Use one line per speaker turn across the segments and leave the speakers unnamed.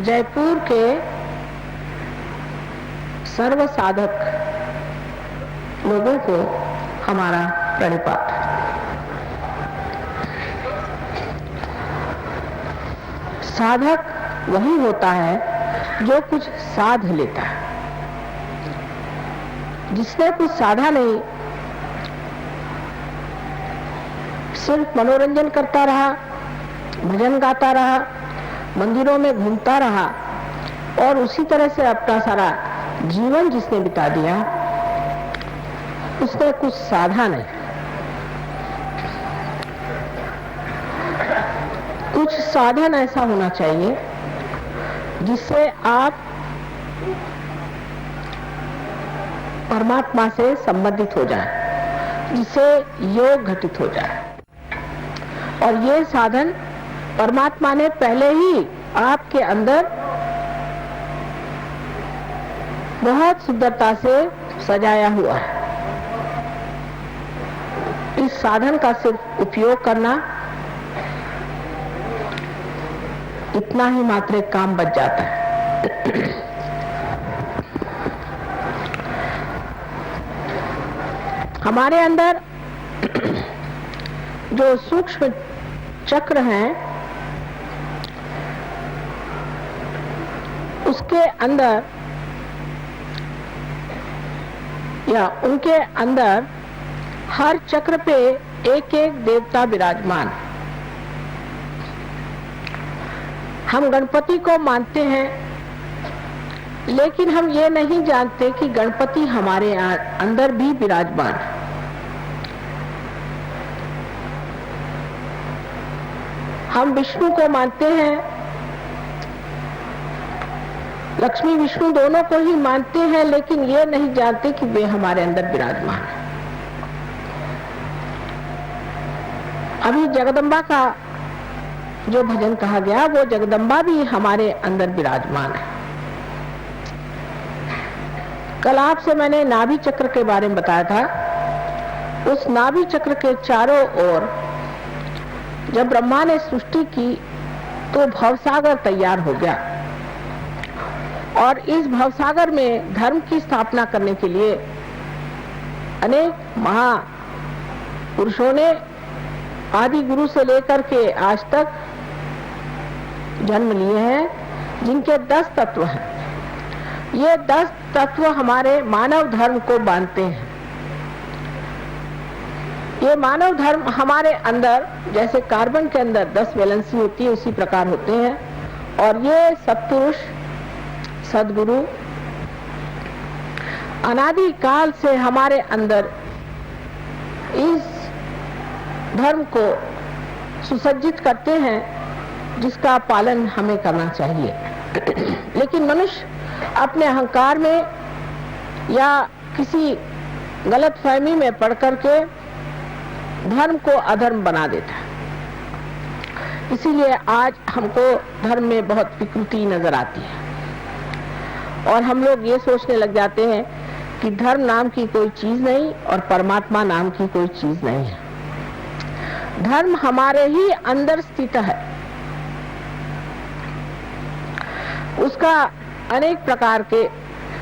जयपुर के सर्व साधक लोगों को हमारा प्रणिपात। साधक वही होता है जो कुछ साध लेता है। जिसने कुछ साधा नहीं, सिर्फ मनोरंजन करता रहा, भजन गाता रहा, मंदिरों में घूमता रहा और उसी तरह से अपना सारा जीवन जिसने बिता दिया, उसने कुछ साधा नहीं। कुछ साधन ऐसा होना चाहिए जिससे आप परमात्मा से संबंधित हो जाए, जिससे योग घटित हो जाए। और ये साधन परमात्मा ने पहले ही आपके अंदर बहुत सुंदरता से सजाया हुआ है। इस साधन का सिर्फ उपयोग करना, इतना ही मात्र एक काम बच जाता है। हमारे अंदर जो सूक्ष्म चक्र हैं, उसके अंदर या उनके अंदर हर चक्र पे एक एक देवता विराजमान। हम गणपति को मानते हैं, लेकिन हम ये नहीं जानते कि गणपति हमारे अंदर भी विराजमान है। हम विष्णु को मानते हैं, लक्ष्मी विष्णु दोनों को ही मानते हैं, लेकिन ये नहीं जानते कि वे हमारे अंदर विराजमान है। अभी जगदम्बा का जो भजन कहा गया, वो जगदम्बा भी हमारे अंदर विराजमान है। कल आपसे मैंने नाभि चक्र के बारे में बताया था। उस नाभि चक्र के चारों ओर जब ब्रह्मा ने सृष्टि की तो भवसागर तैयार हो गया, और इस भवसागर में धर्म की स्थापना करने के लिए अनेक महापुरुषों ने आदि गुरु से लेकर के आज तक जन्म लिए हैं, जिनके 10 तत्व हैं। ये 10 तत्व हमारे मानव धर्म को बांधते हैं। ये मानव धर्म हमारे अंदर जैसे कार्बन के अंदर 10 वैलेंसी होती है, उसी प्रकार होते हैं। और ये सत्पुरुष, सदगुरु अनादि काल से हमारे अंदर इस धर्म को सुसज्जित करते हैं, जिसका पालन हमें करना चाहिए। लेकिन मनुष्य अपने अहंकार में या किसी गलत फहमी में पड़ करके धर्म को अधर्म बना देता है। इसीलिए आज हमको धर्म में बहुत विकृति नजर आती है, और हम लोग ये सोचने लग जाते हैं कि धर्म नाम की कोई चीज नहीं और परमात्मा नाम की कोई चीज नहीं है। धर्म हमारे ही अंदर स्थित है। उसका अनेक प्रकार के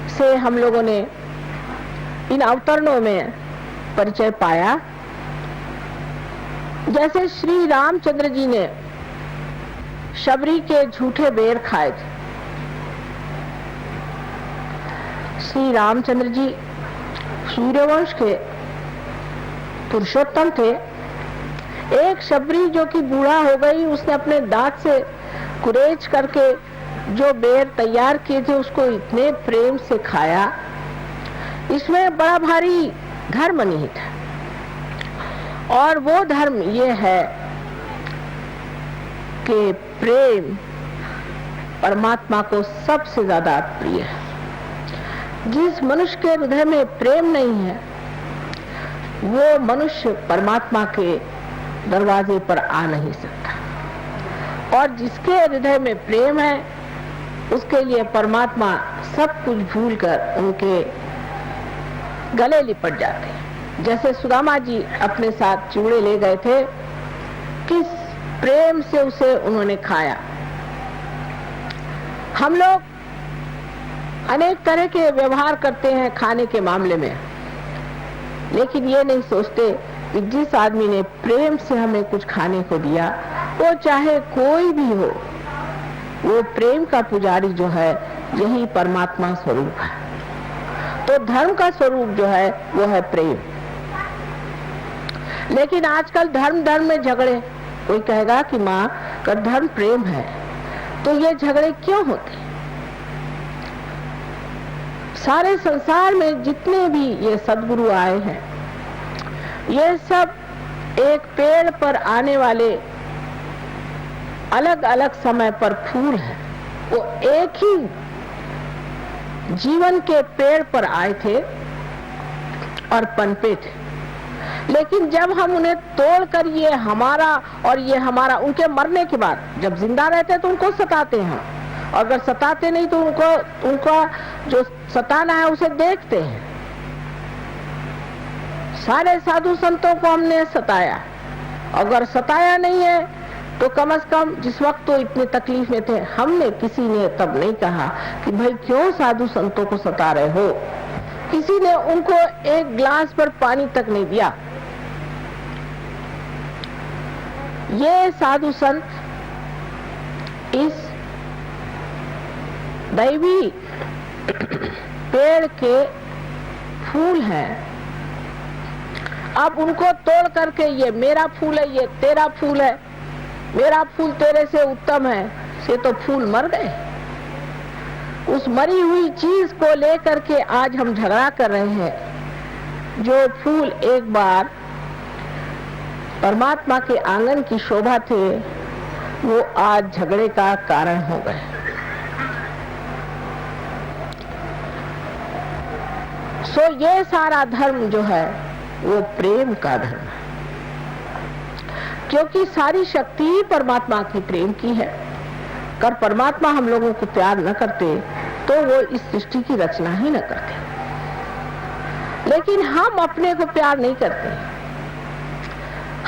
से हम लोगों ने इन अवतरणों में परिचय पाया। जैसे श्री रामचंद्र जी ने शबरी के झूठे बेर खाए थे। श्री रामचंद्र जी सूर्यवंश के पुरुषोत्तम थे। एक शबरी जो कि बूढ़ा हो गई, उसने अपने दांत से कुरेच करके जो बेर तैयार किए थे उसको इतने प्रेम से खाया। इसमें बड़ा भारी धर्म निहित है, और वो धर्म ये है कि प्रेम परमात्मा को सबसे ज्यादा प्रिय है। जिस मनुष्य के हृदय में प्रेम नहीं है, वो मनुष्य परमात्मा के दरवाजे पर आ नहीं सकता। और जिसके हृदय में प्रेम है, उसके लिए परमात्मा सब कुछ भूलकर उनके गले लिपट जाते हैं। जैसे सुदामा जी अपने साथ चूड़े ले गए थे, किस प्रेम से उसे उन्होंने खाया। हम लोग अनेक तरह के व्यवहार करते हैं खाने के मामले में, लेकिन ये नहीं सोचते कि जिस आदमी ने प्रेम से हमें कुछ खाने को दिया, वो चाहे कोई भी हो, वो प्रेम का पुजारी जो है यही परमात्मा स्वरूप है। तो धर्म का स्वरूप जो है वो है प्रेम। लेकिन आजकल धर्म में झगड़े, कोई कहेगा कि माँ का धर्म प्रेम है, तो ये झगड़े क्यों होते? सारे संसार में जितने भी ये सद्गुरु आए हैं, ये सब एक पेड़ पर आने वाले अलग अलग समय पर फूल हैं। वो एक ही जीवन के पेड़ पर आए थे और पनपे थे, लेकिन जब हम उन्हें तोड़कर ये हमारा और ये हमारा, उनके मरने के बाद जब जिंदा रहते तो उनको सताते हैं, और अगर सताते नहीं तो उनका जो सताना है उसे देखते हैं। सारे साधु संतों को हमने सताया, अगर सताया नहीं है तो कम से कम जिस वक्त तो इतने तकलीफ में थे, हमने किसी ने तब नहीं कहा कि भाई क्यों साधु संतों को सता रहे हो। किसी ने उनको एक गिलास पर पानी तक नहीं दिया। ये साधु संत इस दैवी पेड़ के फूल हैं। अब उनको तोड़ करके ये मेरा फूल है, ये तेरा फूल है, मेरा फूल तेरे से उत्तम है, से तो फूल मर गए। उस मरी हुई चीज को लेकर के आज हम झगड़ा कर रहे हैं। जो फूल एक बार परमात्मा के आंगन की शोभा थे, वो आज झगड़े का कारण हो गए। सो ये सारा धर्म जो है वो प्रेम का धर्म है, क्योंकि सारी शक्ति ही परमात्मा की प्रेम की है। अगर परमात्मा हम लोगों को प्यार न करते तो वो इस सृष्टि की रचना ही न करते। लेकिन हम अपने को प्यार नहीं करते,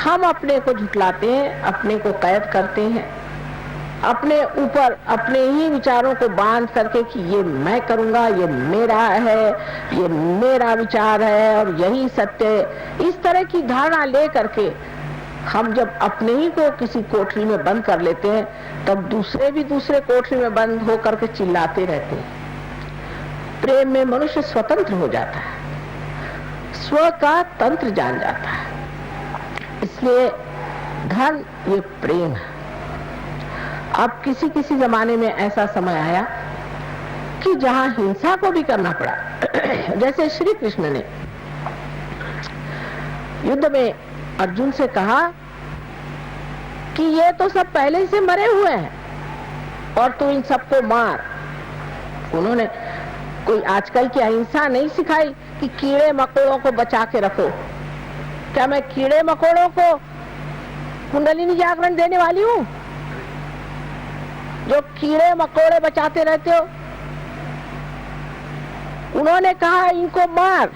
हम अपने को झुठलाते हैं, अपने को कैद करते हैं, अपने ऊपर अपने ही विचारों को बांध करके कि ये मैं करूंगा, ये मेरा है, ये मेरा विचार है और यही सत्य है। इस तरह की धारणा ले करके हम जब अपने ही को किसी कोठरी में बंद कर लेते हैं, तब दूसरे भी दूसरे कोठरी में बंद हो करके चिल्लाते रहते हैं। प्रेम में मनुष्य स्वतंत्र हो जाता है, स्व का तंत्र जान जाता है। इसलिए धर्म ये प्रेम है। अब किसी किसी जमाने में ऐसा समय आया कि जहां हिंसा को भी करना पड़ा। जैसे श्री कृष्ण ने युद्ध में अर्जुन से कहा कि ये तो सब पहले से मरे हुए हैं और तू इन सबको मार। उन्होंने कोई आजकल की अहिंसा नहीं सिखाई कि कीड़े मकोड़ों को बचा के रखो। क्या मैं कीड़े मकोड़ों को कुंडलिनी जागरण देने वाली हूँ जो कीड़े मकोड़े बचाते रहते हो? उन्होंने कहा इनको मार,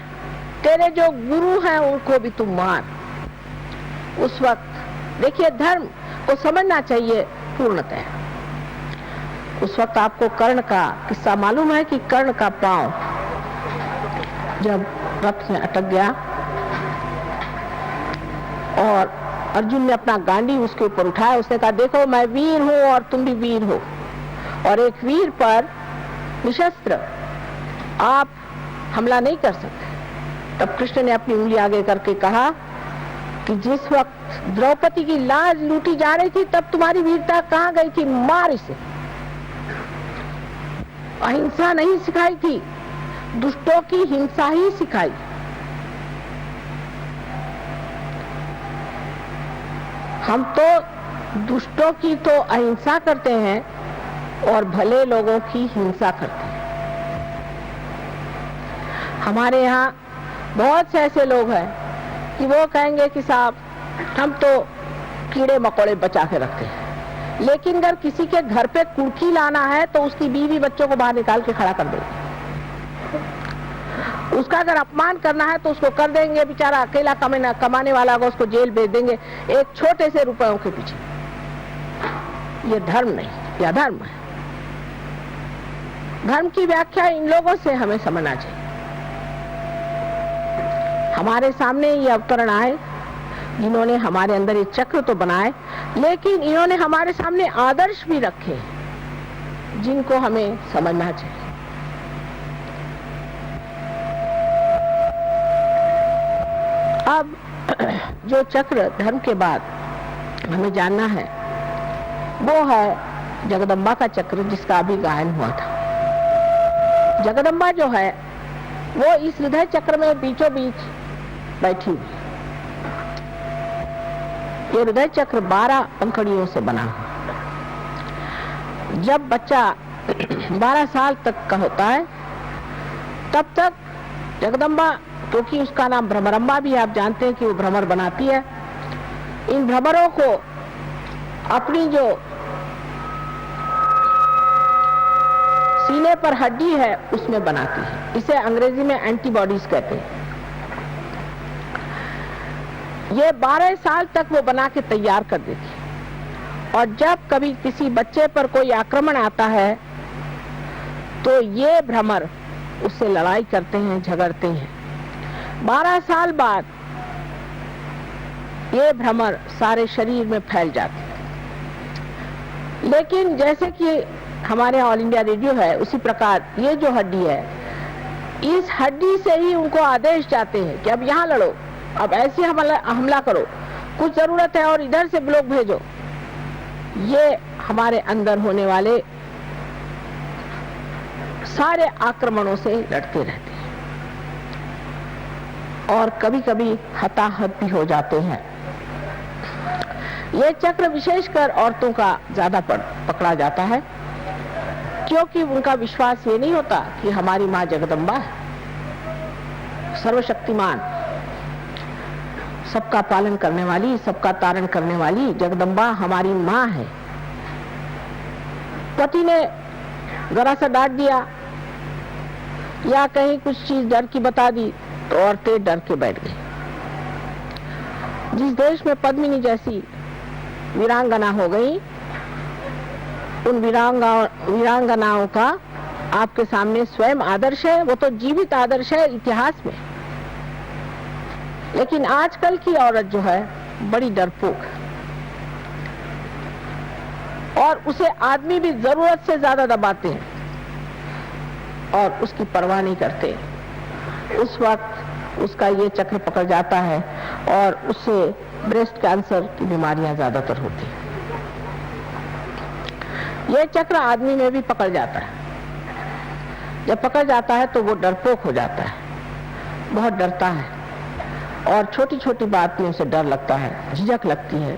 तेरे जो गुरु हैं उनको भी तुम मार। उस वक्त देखिए धर्म को समझना चाहिए पूर्णतः। उस वक्त आपको कर्ण का किस्सा मालूम है कि कर्ण का पांव जब रथ में अटक गया और अर्जुन ने अपना गांडी उसके ऊपर उठाया, उसने कहा देखो मैं वीर हूं और तुम भी वीर हो, और एक वीर पर निशस्त्र आप हमला नहीं कर सकते। तब कृष्ण ने अपनी उंगली आगे करके कहा कि जिस वक्त द्रौपदी की लाज लूटी जा रही थी तब तुम्हारी वीरता कहाँ गई थी? मार इसे। अहिंसा नहीं सिखाई थी, दुष्टों की हिंसा ही सिखाई। हम तो दुष्टों की तो अहिंसा करते हैं और भले लोगों की हिंसा करते हैं। हमारे यहाँ बहुत से ऐसे लोग हैं कि वो कहेंगे कि साहब हम तो कीड़े मकोड़े बचा के रखते हैं, लेकिन अगर किसी के घर पे कुर्की लाना है तो उसकी बीवी बच्चों को बाहर निकाल के खड़ा कर देंगे। उसका अगर अपमान करना है तो उसको कर देंगे, बेचारा अकेला कमाने वाला होगा, उसको जेल भेज देंगे एक छोटे से रुपयों के पीछे। ये धर्म नहीं, यह अधर्म है। धर्म की व्याख्या इन लोगों से हमें समझना चाहिए। हमारे सामने ये अवतरण आए जिन्होंने हमारे अंदर ये चक्र तो बनाए, लेकिन इन्होंने हमारे सामने आदर्श भी रखे जिनको हमें समझना चाहिए। अब जो चक्र धर्म के बाद हमें जानना है वो है जगदम्बा का चक्र, जिसका अभी गायन हुआ था। जगदम्बा जो है वो इस हृदय चक्र में बीचों बीच बैठी हुई। ये हृदय चक्र 12 पंखुड़ियों से बना हुआ। जब बच्चा 12 साल तक का होता है तब तक जगदम्बा, क्योंकि उसका नाम भ्रमरम्बा भी, आप जानते हैं कि वो भ्रमर बनाती है, इन भ्रमरों को अपनी जो सीने पर हड्डी है उसमें बनाती है। इसे अंग्रेजी में एंटीबॉडीज कहते हैं। ये 12 साल तक वो बना के तैयार कर देती है, और जब कभी किसी बच्चे पर कोई आक्रमण आता है तो ये भ्रमर उससे लड़ाई करते हैं, झगड़ते हैं। 12 साल बाद ये भ्रमर सारे शरीर में फैल जाते हैं। लेकिन जैसे कि हमारे ऑल इंडिया रेडियो है, उसी प्रकार ये जो हड्डी है, इस हड्डी से ही उनको आदेश जाते हैं कि अब यहाँ लड़ो, अब ऐसे हमला करो, कुछ जरूरत है और इधर से लोग भेजो। ये हमारे अंदर होने वाले सारे आक्रमणों से लड़ते रहते हैं और कभी कभी हताहत भी हो जाते हैं। ये चक्र विशेषकर औरतों का ज्यादा पकड़ा जाता है, क्योंकि उनका विश्वास ये नहीं होता कि हमारी माँ जगदम्बा है, सर्वशक्तिमान, सबका पालन करने वाली, सबका तारण करने वाली जगदम्बा हमारी माँ है। पति ने जरा सा डांट दिया या कहीं कुछ चीज डर की बता दी तो औरतें डर के बैठ गई। जिस देश में पद्मिनी जैसी वीरांगना हो गई, उन वीरांगनाओं का आपके सामने स्वयं आदर्श है, वो तो जीवित आदर्श है इतिहास में। लेकिन आजकल की औरत जो है बड़ी डरपोक है और उसे आदमी भी जरूरत से ज्यादा दबाते हैं और उसकी परवाह नहीं करते। उस वक्त उसका ये चक्र पकड़ जाता है और उससे ब्रेस्ट कैंसर की बीमारियां ज्यादातर होती हैं। ये चक्र आदमी में भी पकड़ जाता है। जब पकड़ जाता है तो वो डरपोक हो जाता है, बहुत डरता है और छोटी छोटी बात में उसे डर लगता है, झिझक लगती है,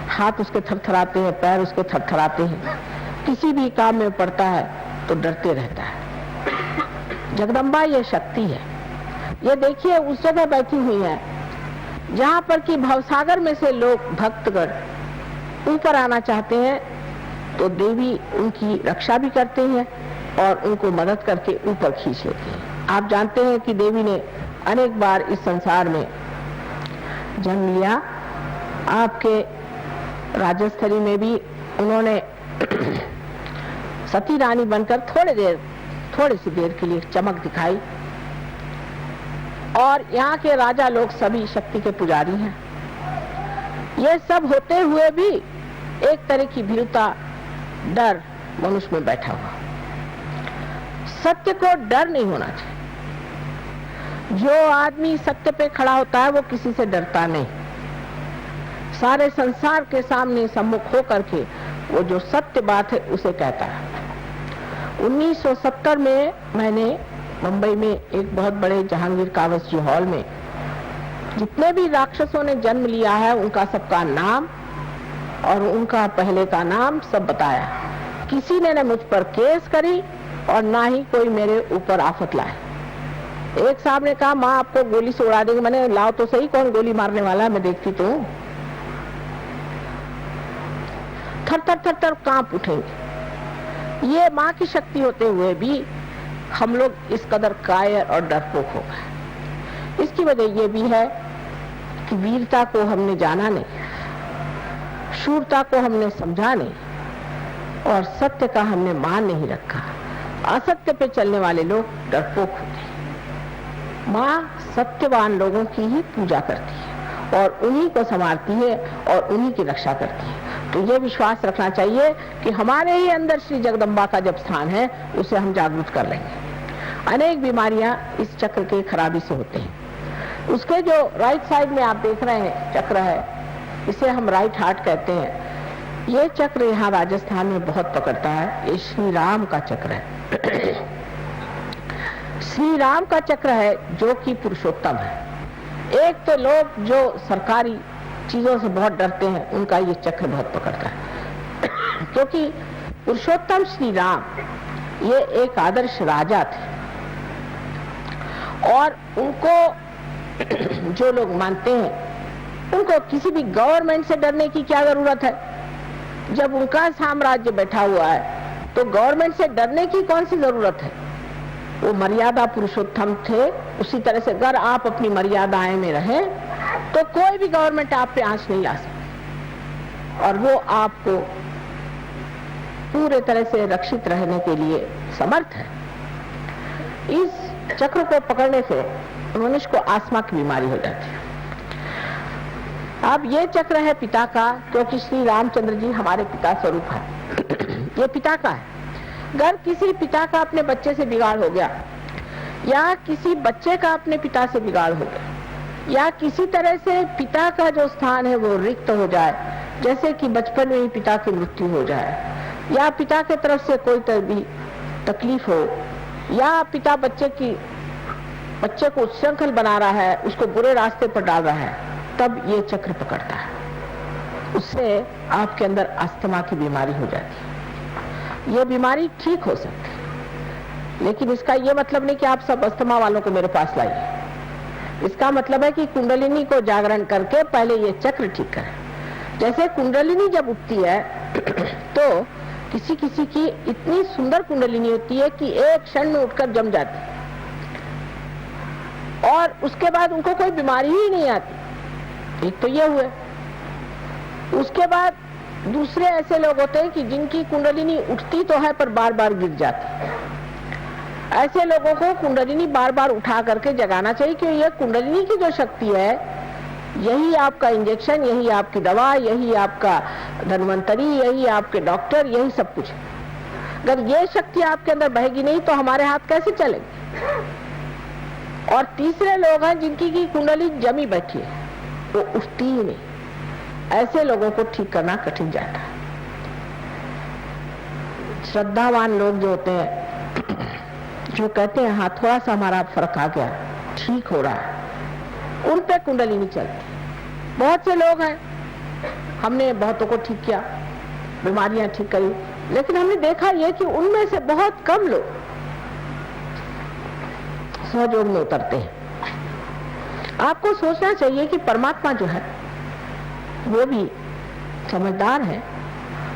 हाथ उसके थरथराते हैं, पैर उसके थरथराते हैं, किसी भी काम में पड़ता है तो डरते रहता है। जगदम्बा ये शक्ति है। ये देखिए उस जगह बैठी हुई है जहाँ पर कि भवसागर में से लोग भक्तगण ऊपर आना चाहते हैं तो देवी उनकी रक्षा भी करते हैं और उनको मदद करके ऊपर खींच लेते हैं। आप जानते हैं कि देवी ने अनेक बार इस संसार में जन्म लिया। आपके राजस्थली में भी उन्होंने सती रानी बनकर थोड़ी सी देर के लिए चमक दिखाई, और यहाँ के राजा लोग सभी शक्ति के पुजारी हैं। ये सब होते हुए भी एक तरह की भीरुता, डर मनुष्य में बैठा हुआ। सत्य को डर नहीं होना चाहिए। जो आदमी सत्य पे खड़ा होता है वो किसी से डरता नहीं। सारे संसार के सामने सम्मुख होकर के वो जो सत्य बात है उसे कहता है। 1970 में मैंने मुंबई में एक बहुत बड़े जहांगीर कावस जी हॉल में जितने भी राक्षसों ने जन्म लिया है उनका सबका नाम और उनका पहले का नाम सब बताया। किसी ने न मुझ पर केस करी और ना ही कोई मेरे ऊपर आफत लाए। एक साहब ने कहा माँ आपको गोली से उड़ा देंगे। मैंने लाओ तो सही, कौन गोली मारने वाला है, मैं देखती तो हूँ। थर थर थर थर कांप उठेंगे। ये माँ की शक्ति होते हुए भी हम लोग इस कदर कायर और डरपोक हो गए। इसकी वजह ये भी है कि वीरता को हमने जाना नहीं, शूरता को हमने समझा नहीं और सत्य का हमने मान नहीं रखा। असत्य पे चलने वाले लोग डरपोक होते हैं। माँ सत्यवान लोगों की ही पूजा करती है और उन्हीं को संभालती है और उन्हीं की रक्षा करती है। तो ये विश्वास रखना चाहिए कि हमारे ही अंदर श्री जगदम्बा का जब स्थान है उसे हम जागृत कर लेंगे। अनेक बीमारियां इस चक्र के खराबी से होते हैं। उसके जो राइट साइड में आप देख रहे हैं चक्र है, इसे हम राइट हार्ट कहते हैं। ये चक्र यहाँ राजस्थान में बहुत पकड़ता है। ये श्री राम का चक्र है। श्री राम का चक्र है जो कि पुरुषोत्तम है। एक तो लोग जो सरकारी चीजों से बहुत डरते हैं उनका ये चक्र बहुत पकड़ता है क्योंकि पुरुषोत्तम श्री राम ये एक आदर्श राजा थे और उनको जो लोग मानते हैं उनको किसी भी गवर्नमेंट से डरने की क्या जरूरत है। जब उनका साम्राज्य बैठा हुआ है तो गवर्नमेंट से डरने की कौन सी जरूरत है। वो मर्यादा पुरुषोत्तम थे। उसी तरह से अगर आप अपनी मर्यादाएं में रहें तो कोई भी गवर्नमेंट आप पे आंच नहीं ला सकती और वो आपको पूरे तरह से रक्षित रहने के लिए समर्थ है। इस चक्र को पकड़ने से मनुष्य को आस्मा की बीमारी हो जाती है। अब ये चक्र है पिता का, क्योंकि श्री रामचंद्र जी हमारे पिता स्वरूप है। ये पिता का है। अगर किसी पिता का अपने बच्चे से बिगाड़ हो गया या किसी बच्चे का अपने पिता से बिगाड़ हो गया या किसी तरह से पिता का जो स्थान है वो रिक्त हो जाए, जैसे कि बचपन में ही पिता की मृत्यु हो जाए या पिता के तरफ से कोई तरह भी तकलीफ हो या पिता बच्चे को उच्छृंखल बना रहा है, उसको बुरे रास्ते पर डाल रहा है, तब ये चक्र पकड़ता है। उससे आपके अंदर अस्थमा की बीमारी हो जाती है। ये बीमारी ठीक हो सकती है, लेकिन इसका ये मतलब नहीं कि आप सब अस्थमा वालों को मेरे पास लाइए। इसका मतलब है कि कुंडलिनी को जागरण करके पहले ये चक्र ठीक करें। जैसे कुंडलिनी जब उठती है तो किसी किसी की इतनी सुंदर कुंडलिनी होती है कि एक क्षण में उठकर जम जाती है और उसके बाद उनको कोई बीमारी ही नहीं आती। एक तो ये हुए। उसके बाद दूसरे ऐसे लोग होते हैं कि जिनकी कुंडलिनी उठती तो है पर बार बार गिर जाती। ऐसे लोगों को कुंडलिनी बार बार उठा करके जगाना चाहिए कि ये कुंडलिनी की जो शक्ति है, यही आपका इंजेक्शन, यही आपकी दवा, यही आपका धन्वंतरी, यही आपके डॉक्टर, यही सब कुछ है। अगर ये शक्ति आपके अंदर बहेगी नहीं तो हमारे हाथ कैसे चलेंगे। और तीसरे लोग हैं जिनकी की कुंडली जमी बैठी है, वो उठती ही नहीं। ऐसे लोगों को ठीक करना कठिन जाता है। श्रद्धावान लोग जो होते हैं, जो कहते हैं हाँ थोड़ा सा हमारा फर्क आ गया, ठीक हो रहा है, उन पे कुंडली नहीं चलती। बहुत से लोग हैं, हमने बहुतों को ठीक किया, बीमारियां ठीक करी, लेकिन हमने देखा ये कि उनमें से बहुत कम लोग सहयोग में उतरते हैं। आपको सोचना चाहिए कि परमात्मा जो है वो भी समझदार है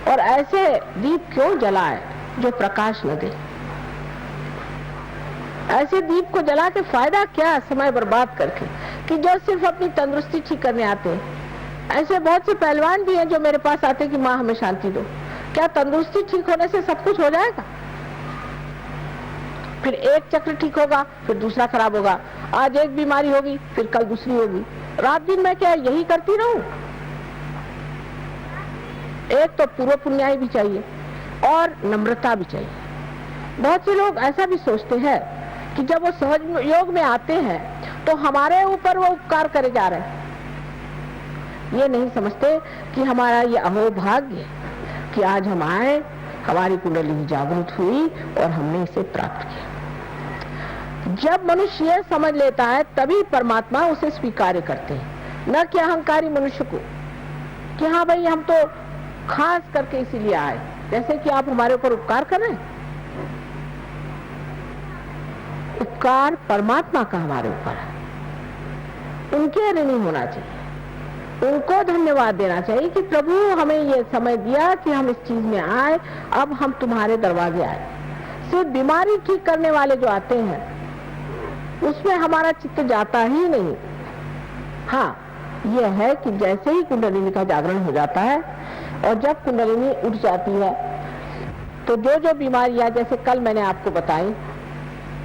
और ऐसे दीप क्यों जलाए जो प्रकाश न दे। ऐसे दीप को जला के फायदा क्या, समय बर्बाद करके, कि जो सिर्फ अपनी तंदुरुस्ती ठीक करने आते हैं। ऐसे बहुत से पहलवान भी हैं जो मेरे पास आते कि माँ हमें शांति दो। क्या तंदुरुस्ती ठीक होने से सब कुछ हो जाएगा? फिर एक चक्र ठीक होगा, फिर दूसरा खराब होगा। आज एक बीमारी होगी, फिर कल दूसरी होगी। रात दिन मैं क्या यही करती रहूं? एक तो पूर्व पुण्याई भी चाहिए और नम्रता भी चाहिए। बहुत से लोग ऐसा भी सोचते हैं कि जब वो सहज योग में आते हैं तो हमारे ऊपर वो उपकार करे जा रहे हैं। ये नहीं समझते कि हमारा ये अहोभाग्य कि आज हम आए, हमारी कुंडली जागृत हुई और हमने इसे प्राप्त किया। जब मनुष्य ये समझ लेता है तभी परमात्मा उसे स्वीकार करते हैं, न कि अहंकारी मनुष्य को कि हाँ भाई हम तो खास करके इसीलिए आए, जैसे कि आप हमारे ऊपर उपकार कर रहे हैं। उपकार परमात्मा का हमारे ऊपर है, उनके ऋणी होना चाहिए, उनको धन्यवाद देना चाहिए कि प्रभु हमें ये समय दिया कि हम इस चीज में आए, अब हम तुम्हारे दरवाजे आए। सिर्फ बीमारी ठीक करने वाले जो आते हैं उसमें हमारा चित्त जाता ही नहीं। हाँ, यह है कि जैसे ही कुंडलिनी का जागरण हो जाता है और जब कुंडलिनी उठ जाती है तो जो बीमारियां जैसे कल मैंने आपको बताई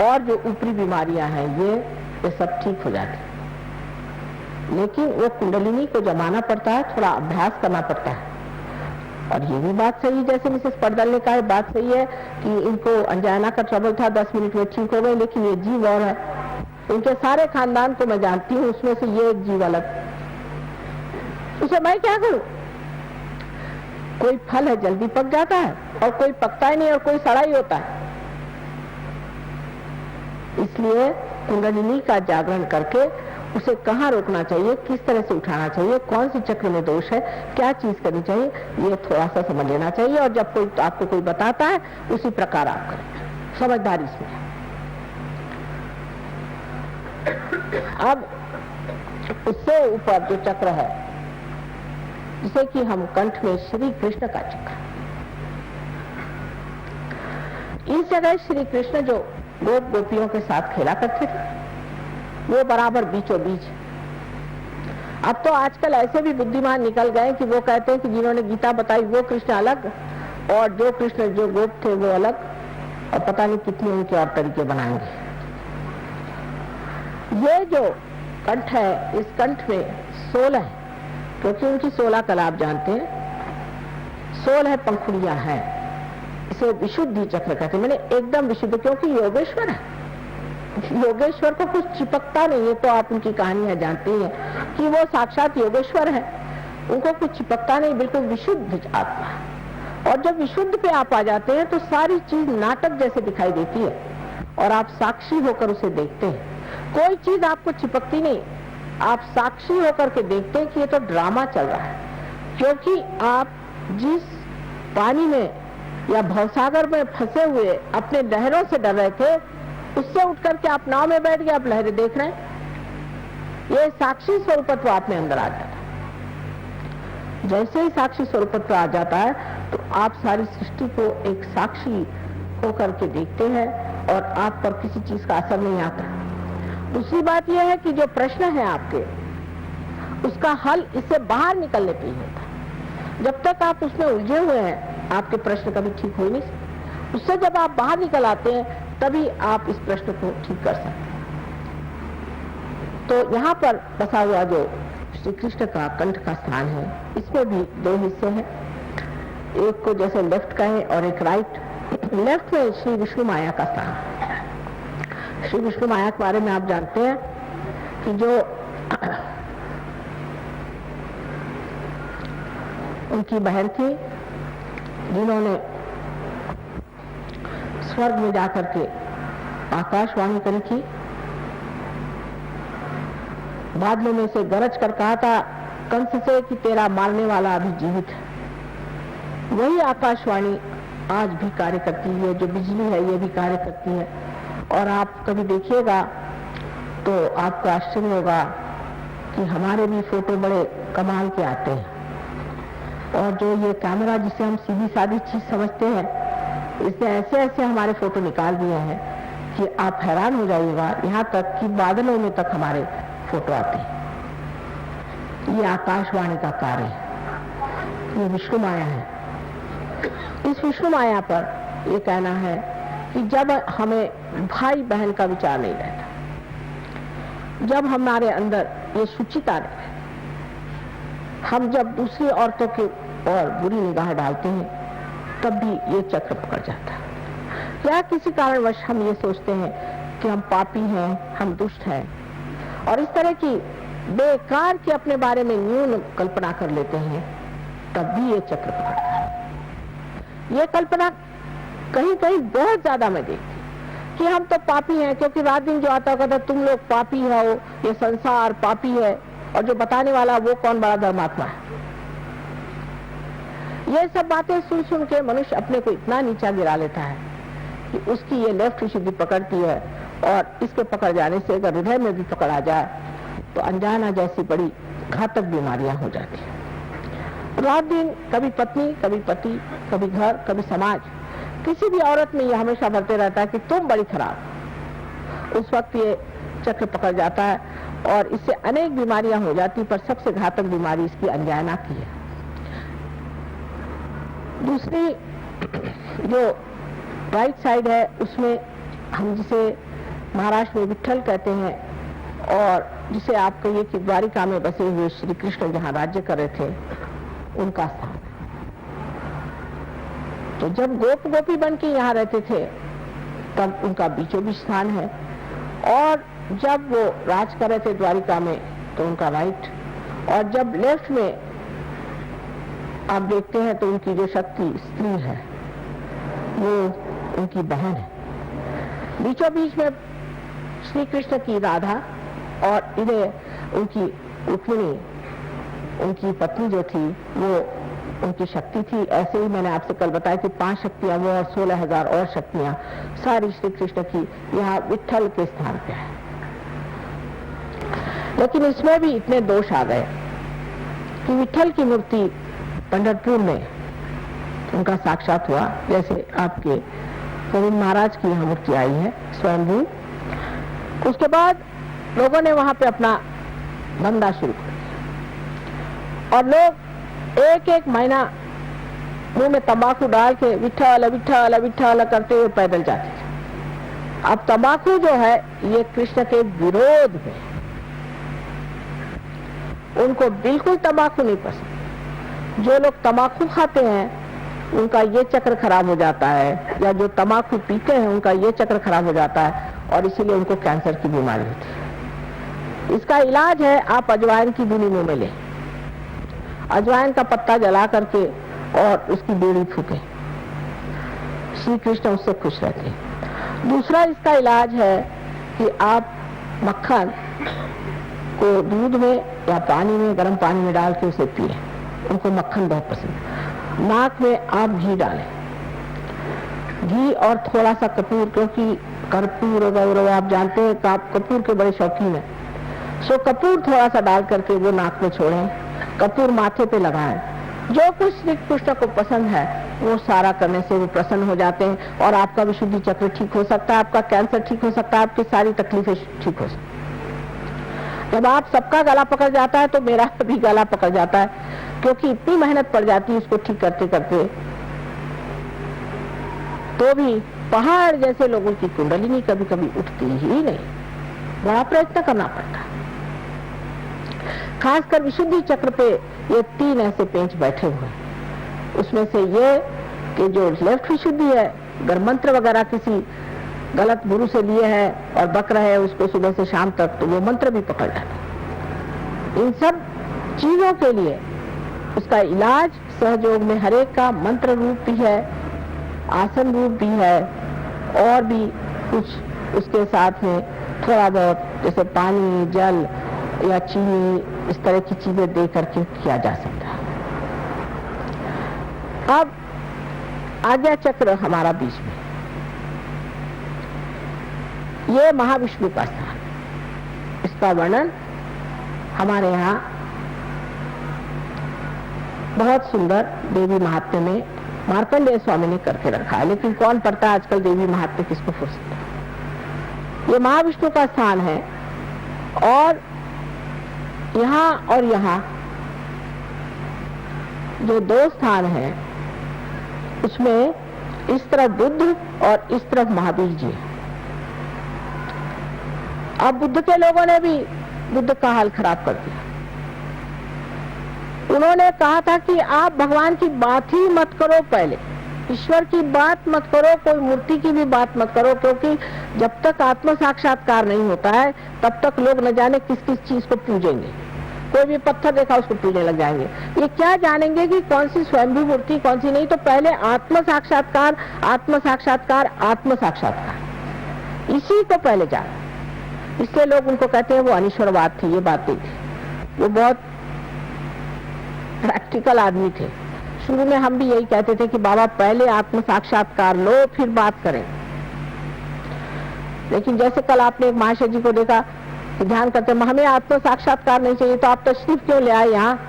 और जो ऊपरी बीमारियां हैं ये सब ठीक हो जाती, लेकिन वो कुंडलिनी को जमाना पड़ता है, थोड़ा अभ्यास करना पड़ता है। और ये भी बात सही, जैसे मिसेस पर्दल ने कहा, बात सही है कि इनको अंजाना का ट्रबल था, 10 मिनट में ठीक हो गए, लेकिन ये जीव और है। इनके सारे खानदान को मैं जानती हूँ, उसमें से ये एक जीव अलग, उसे मैं क्या करूं? कोई फल है जल्दी पक जाता है और कोई पकता ही नहीं और कोई सड़ा ही होता है। इसलिए कुंडलिनी का जागरण करके उसे कहाँ रोकना चाहिए, किस तरह से उठाना चाहिए, कौन सी चक्र में दोष है, क्या चीज करनी चाहिए, ये थोड़ा सा समझ लेना चाहिए। और जब कोई आपको कोई बताता है उसी प्रकार आप करें, समझदारी से। अब उससे ऊपर जो चक्र है, जिसे कि हम कंठ में श्री कृष्ण का चक्र, इस जगह श्री कृष्ण जो गोप गोपियों के साथ खेला करते थे, वो बराबर बीचों बीच। अब तो आजकल ऐसे भी बुद्धिमान निकल गए कि वो कहते हैं कि जिन्होंने गीता बताई वो कृष्ण अलग और जो कृष्ण जो गोप थे वो अलग, और पता नहीं कितने उनके और तरीके बनाएंगे। ये जो कंठ है, इस कंठ में 16 है, क्योंकि उनकी 16 कला आप जानते हैं, 16 पंखुड़ियां हैं। इसे विशुद्धि चक्र कहते हैं, मैंने एकदम विशुद्ध, क्योंकि योगेश्वर है। योगेश्वर को कुछ चिपकता नहीं है, तो आप उनकी कहानियां जानते हैं कि वो साक्षात योगेश्वर है, उनको कुछ चिपकता नहीं, बिल्कुल विशुद्ध आत्मा। और जब विशुद्ध पे आप आ जाते हैं तो सारी चीज नाटक जैसे दिखाई देती है और आप साक्षी होकर उसे देखते हैं। कोई चीज आपको चिपकती नहीं, आप साक्षी होकर के देखते हैं कि ये तो ड्रामा चल रहा है। क्योंकि आप जिस पानी में या भवसागर में फंसे हुए अपने लहरों से डर रहे थे, उससे उठकर के आप नाव में बैठ गए, आप लहरें देख रहे हैं। ये साक्षी स्वरूपत्व आप में अंदर आ जाता है। जैसे ही साक्षी स्वरूपत्व आ जाता है तो आप सारी सृष्टि को एक साक्षी होकर के देखते हैं और आप पर किसी चीज का असर नहीं आता। दूसरी बात यह है कि जो प्रश्न है आपके, उसका हल इससे बाहर निकलने पे ही होता। जब तक आप उसमें उलझे हुए हैं, आपके प्रश्न कभी ठीक हो ही नहीं सकते। उससे जब आप बाहर निकल आते हैं तभी आप इस प्रश्न को ठीक कर सकते हैं। तो यहाँ पर बसा हुआ जो श्री कृष्ण का कंठ का स्थान है, इसमें भी 2 हिस्से हैं, एक को जैसे लेफ्ट कहें और एक राइट। लेफ्ट में श्री विष्णु माया का स्थान है। श्री विष्णु माया के बारे में आप जानते हैं कि जो उनकी बहन थी, जिन्होंने स्वर्ग में जाकर के आकाशवाणी करी थी, बादलों में से गरज कर कहा था कंस से कि तेरा मारने वाला अभी जीवित है। वही आकाशवाणी आज भी कार्य करती है, जो बिजली है ये भी कार्य करती है। और आप कभी देखिएगा तो आपको आश्चर्य होगा कि हमारे भी फोटो बड़े कमाल के आते हैं। और जो ये कैमरा जिसे हम सीधी सादी चीज समझते हैं, इसने ऐसे ऐसे हमारे फोटो निकाल दिए हैं कि आप हैरान हो जाइएगा। यहाँ तक कि बादलों में तक हमारे फोटो आते हैं। ये आकाशवाणी का कार्य है, ये विष्णु माया है। इस विष्णु माया पर ये कहना है कि जब हमें भाई बहन का विचार नहीं रहता, जब हमारे अंदर ये शुचिता रहे, हम जब दूसरी औरतों की ओर बुरी निगाह डालते हैं, तब भी ये चक्र पकड़ जाता है। या किसी कारणवश हम ये सोचते हैं कि हम पापी हैं, हम दुष्ट हैं, और इस तरह की बेकार की अपने बारे में न्यून कल्पना कर लेते हैं, तब भी ये चक्र पकड़ता है। ये कल्पना कहीं कहीं बहुत ज्यादा मैं देखती कि हम तो पापी हैं, क्योंकि रात दिन जो आता कहता तुम लोग पापी हो, ये संसार पापी है, और जो बताने वाला वो कौन बड़ा धर्मात्मा है। ये सब बातें सुन सुन के मनुष्य अपने को इतना नीचा गिरा लेता है कि उसकी ये लेफ्ट विशुद्धि पकड़ती है, और इसके पकड़ जाने से अगर हृदय में भी पकड़ आ जाए तो अनजाना जैसी बड़ी घातक बीमारियां हो जाती हैं। रात दिन कभी पत्नी, कभी पति, कभी घर, कभी समाज, किसी भी औरत में ये हमेशा बढ़ते रहता है कि तुम बड़ी खराब। उस वक्त ये चक्र पकड़ जाता है और इससे अनेक बीमारियां हो जाती, पर सबसे घातक बीमारी इसकी अनजाना की है। दूसरी जो राइट साइड है उसमें हम जिसे महाराष्ट्र में विट्ठल कहते हैं, और जिसे आप कहिए कि द्वारिका में बसे हुए श्री कृष्ण जहाँ राज्य कर रहे थे, उनका स्थान। तो जब गोप गोपी बन के यहाँ रहते थे तब उनका बीचों बीच स्थान है, और जब वो राज कर रहे थे द्वारिका में तो उनका राइट, और जब लेफ्ट में आप देखते हैं तो उनकी जो शक्ति स्त्री है वो उनकी बहन है। बीचों बीच में श्री कृष्ण की राधा, और इन्हें उनकी रुक्मिणी, उनकी पत्नी जो थी वो उनकी शक्ति थी। ऐसे ही मैंने आपसे कल बताया कि 5 शक्तियां वो और 16,000 और शक्तियां सारी श्री कृष्ण की यहाँ विट्ठल के स्थान पे है। लेकिन इसमें भी इतने दोष आ गए कि विट्ठल की मूर्ति पंढरपुर में उनका साक्षात हुआ, जैसे आपके गोविंद महाराज की यहाँ मूर्ति आई है स्वयंभू। उसके बाद लोगों ने वहां पे अपना धंधा शुरू कर दिया, और लोग एक एक महीना मुंह में तंबाकू डाल के विट्ठल विट्ठल विट्ठल करते हुए पैदल जाते थे। अब तंबाकू जो है ये कृष्ण के विरोध में, उनको बिल्कुल तंबाकू नहीं पसंद। जो लोग तंबाकू खाते हैं उनका ये चक्र खराब हो जाता है, या जो तंबाकू पीते हैं उनका ये चक्र खराब हो जाता है, और इसीलिए उनको कैंसर की बीमारी होती है। इसका इलाज है आप अजवाइन की बीड़ी मुंह में लें, अजवाइन का पत्ता जला करके और उसकी बीड़ी फूकें, श्री कृष्ण उससे खुश रहते हैं। दूसरा इसका इलाज है कि आप मक्खन को दूध में या पानी में, गर्म पानी में डाल के उसे पिए, उनको मक्खन बहुत पसंद है। नाक में आप घी डालें, घी और थोड़ा सा कपूर, क्योंकि कर्पूर गौरव आप जानते हैं, आप कपूर के बड़े शौकीन हैं, सो कपूर थोड़ा सा डाल करके वो नाक में छोड़ें, कपूर माथे पे लगाएं। जो कुछ श्री कृष्ण को पसंद है वो सारा करने से वो प्रसन्न हो जाते हैं, और आपका विशुद्धि चक्र ठीक हो सकता है, आपका कैंसर ठीक हो सकता है, आपकी सारी तकलीफें ठीक हो सकती है। जब आप सबका गला पकड़ जाता है तो मेरा भी गला पकड़ जाता है, क्योंकि इतनी मेहनत पड़ जाती है इसको ठीक करते करते, तो भी पहाड़ जैसे लोगों की कुंडलिनी कभी कभी उठती ही नहीं, बड़ा प्रयत्न करना पड़ता है। खासकर विशुद्धि चक्र पे ये 3 ऐसे पेंच बैठे हुए हैं। उसमें से ये कि जो लेफ्ट विशुद्धि है, अगर मंत्र वगैरह किसी गलत गुरु से लिए है और बक रहे हैं उसको सुबह से शाम तक, तो वो मंत्र भी पकड़ जाता है। इन सब चीजों के लिए उसका इलाज सहयोग में हरेक का मंत्र रूप भी है, आसन रूप भी है, और भी कुछ उसके साथ में थोड़ा बहुत जैसे पानी, जल या चीनी, इस तरह की चीजें दे करके किया जा सकता है। अब आज्ञा चक्र हमारा बीच में, ये महाविष्णु का स्थान, इसका वर्णन हमारे यहाँ बहुत सुंदर देवी महात्म्य में मार्कंडेय स्वामी ने करके रखा है। लेकिन कौन पढ़ता है आजकल देवी महात्म्य, किसको फुर्सत है। ये महाविष्णु का स्थान है, और यहाँ जो 2 स्थान हैं उसमें इस तरफ बुद्ध और इस तरफ महावीर जी। अब बुद्ध के लोगों ने भी बुद्ध का हाल खराब कर दिया। उन्होंने कहा था कि आप भगवान की बात ही मत करो, पहले ईश्वर की बात मत करो, कोई मूर्ति की भी बात मत करो, क्योंकि जब तक आत्म साक्षात्कार नहीं होता है तब तक लोग न जाने किस किस चीज को पूजेंगे। कोई भी पत्थर देखा उसको पूजने लग जाएंगे। ये क्या जानेंगे कि कौन सी स्वयंभू मूर्ति कौन सी नहीं। तो पहले आत्म साक्षात्कार, आत्म साक्षात्कार, आत्म साक्षात्कार, इसी को पहले जाना। इसलिए लोग उनको कहते हैं वो अनिश्वरवाद थे, ये बात नहीं थी। वो बहुत प्रैक्टिकल आदमी थे। शुरू में हम भी यही कहते थे कि बाबा पहले आत्म साक्षात्कार लो फिर बात करें। लेकिन जैसे कल आपने एक महाशय जी को देखा कि ध्यान करते हमें आत्म साक्षात्कार नहीं चाहिए, तो आप तशरीफ क्यों ले आए यहाँ?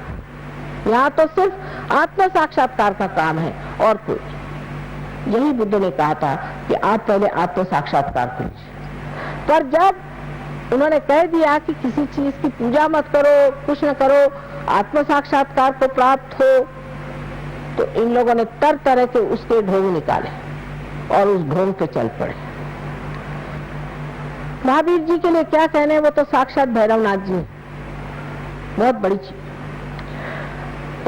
यहाँ तो सिर्फ आत्म साक्षात्कार का काम है और कोई। यही बुद्ध ने कहा था कि आप पहले आत्म साक्षात्कार कीजिए। पर जब उन्होंने कह दिया कि किसी चीज की पूजा मत करो, कुछ न करो, आत्म साक्षात्कार को प्राप्त हो, तो इन लोगों ने तरह तरह के उसके ढोंग निकाले और उस ढोंग पे चल पड़े। महावीर जी के लिए क्या कहने, वो तो साक्षात भैरवनाथ जी, बहुत बड़ी चीज।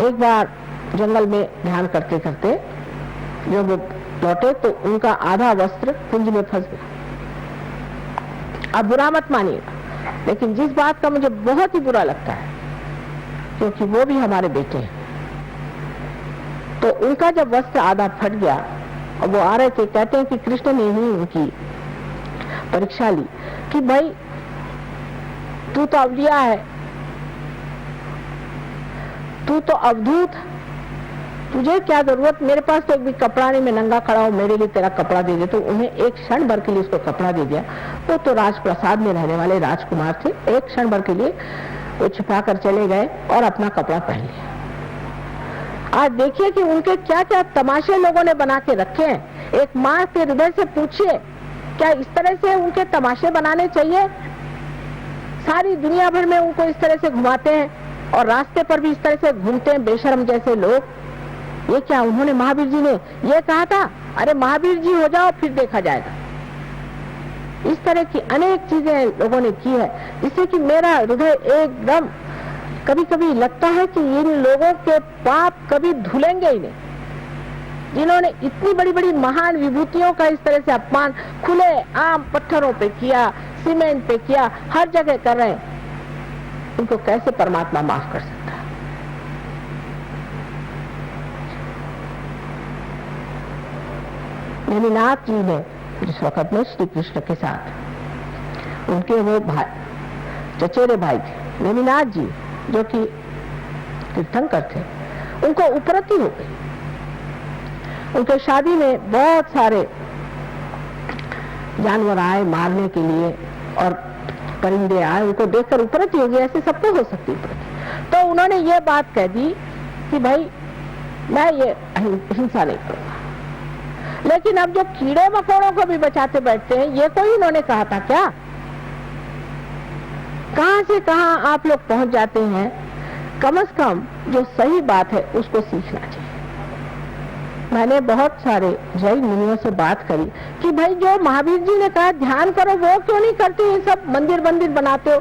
एक बार जंगल में ध्यान करते करते जब वो लौटे तो उनका आधा वस्त्र कुंज में फंस गया। अब बुरा मत मानिएगा, लेकिन जिस बात का मुझे बहुत ही बुरा लगता है, क्योंकि वो भी हमारे बेटे हैं, तो उनका जब वस्त्र आधा फट गया और वो आ रहे थे, कहते हैं कि कृष्ण ने ही उनकी परीक्षा ली कि भाई तू तो अवलिया है, तू तो अवधूत, तुझे क्या जरूरत, मेरे पास तो एक भी कपड़ा नहीं, मैं नंगा खड़ा हूं, मेरे लिए तेरा कपड़ा दे दे। तो उन्हें एक क्षण भर के लिए उसको कपड़ा दे दिया। वो तो राजप्रसाद में रहने वाले राजकुमार थे, एक क्षण भर के लिए वो छुपा कर चले गए और अपना कपड़ा पहन लिया। आज देखिए कि उनके क्या क्या तमाशे लोगों ने बना के रखे हैं। एक माँ के हृदय से पूछिए, क्या इस तरह से उनके तमाशे बनाने चाहिए? सारी दुनिया भर में उनको इस तरह से घुमाते हैं और रास्ते पर भी इस तरह से घूमते हैं बेशर्म जैसे लोग। ये क्या, उन्होंने, महावीर जी ने ये कहा था, अरे महावीर जी हो जाओ फिर देखा जाएगा। इस तरह की अनेक चीजें लोगों ने की है, जिससे कि मेरा हृदय एकदम कभी कभी लगता है कि इन लोगों के पाप कभी धुलेंगे ही नहीं, जिन्होंने इतनी बड़ी बड़ी महान विभूतियों का इस तरह से अपमान खुले आम पत्थरों पे किया, सीमेंट पे किया, हर जगह कर रहे हैं। उनको कैसे परमात्मा माफ कर सकता है? नेमिनाथ जी ने जिस वक्त में श्री कृष्ण के साथ, उनके वो भाई, चचेरे भाई थे नेमिनाथ जी, जो कि तीर्थंकर थे, उनको उपरति हो गई। उनके शादी में बहुत सारे जानवर आए मारने के लिए और परिंदे आए, उनको देखकर उपरति हो गई। ऐसे सबको हो सकती उपरति। तो उन्होंने ये बात कह दी कि भाई मैं ये हिंसा नहीं करूंगा। लेकिन अब जो कीड़े मकोड़ों को भी बचाते बैठते हैं, ये कोई इन्होंने कहा था क्या? कहां से कहां आप लोग पहुंच जाते हैं। कम से कम जो सही बात है उसको सीखना चाहिए। मैंने बहुत सारे जैन मुनियों से बात करी कि भाई जो महावीर जी ने कहा ध्यान करो, वो क्यों नहीं करते? ये सब मंदिर मंदिर बनाते हो।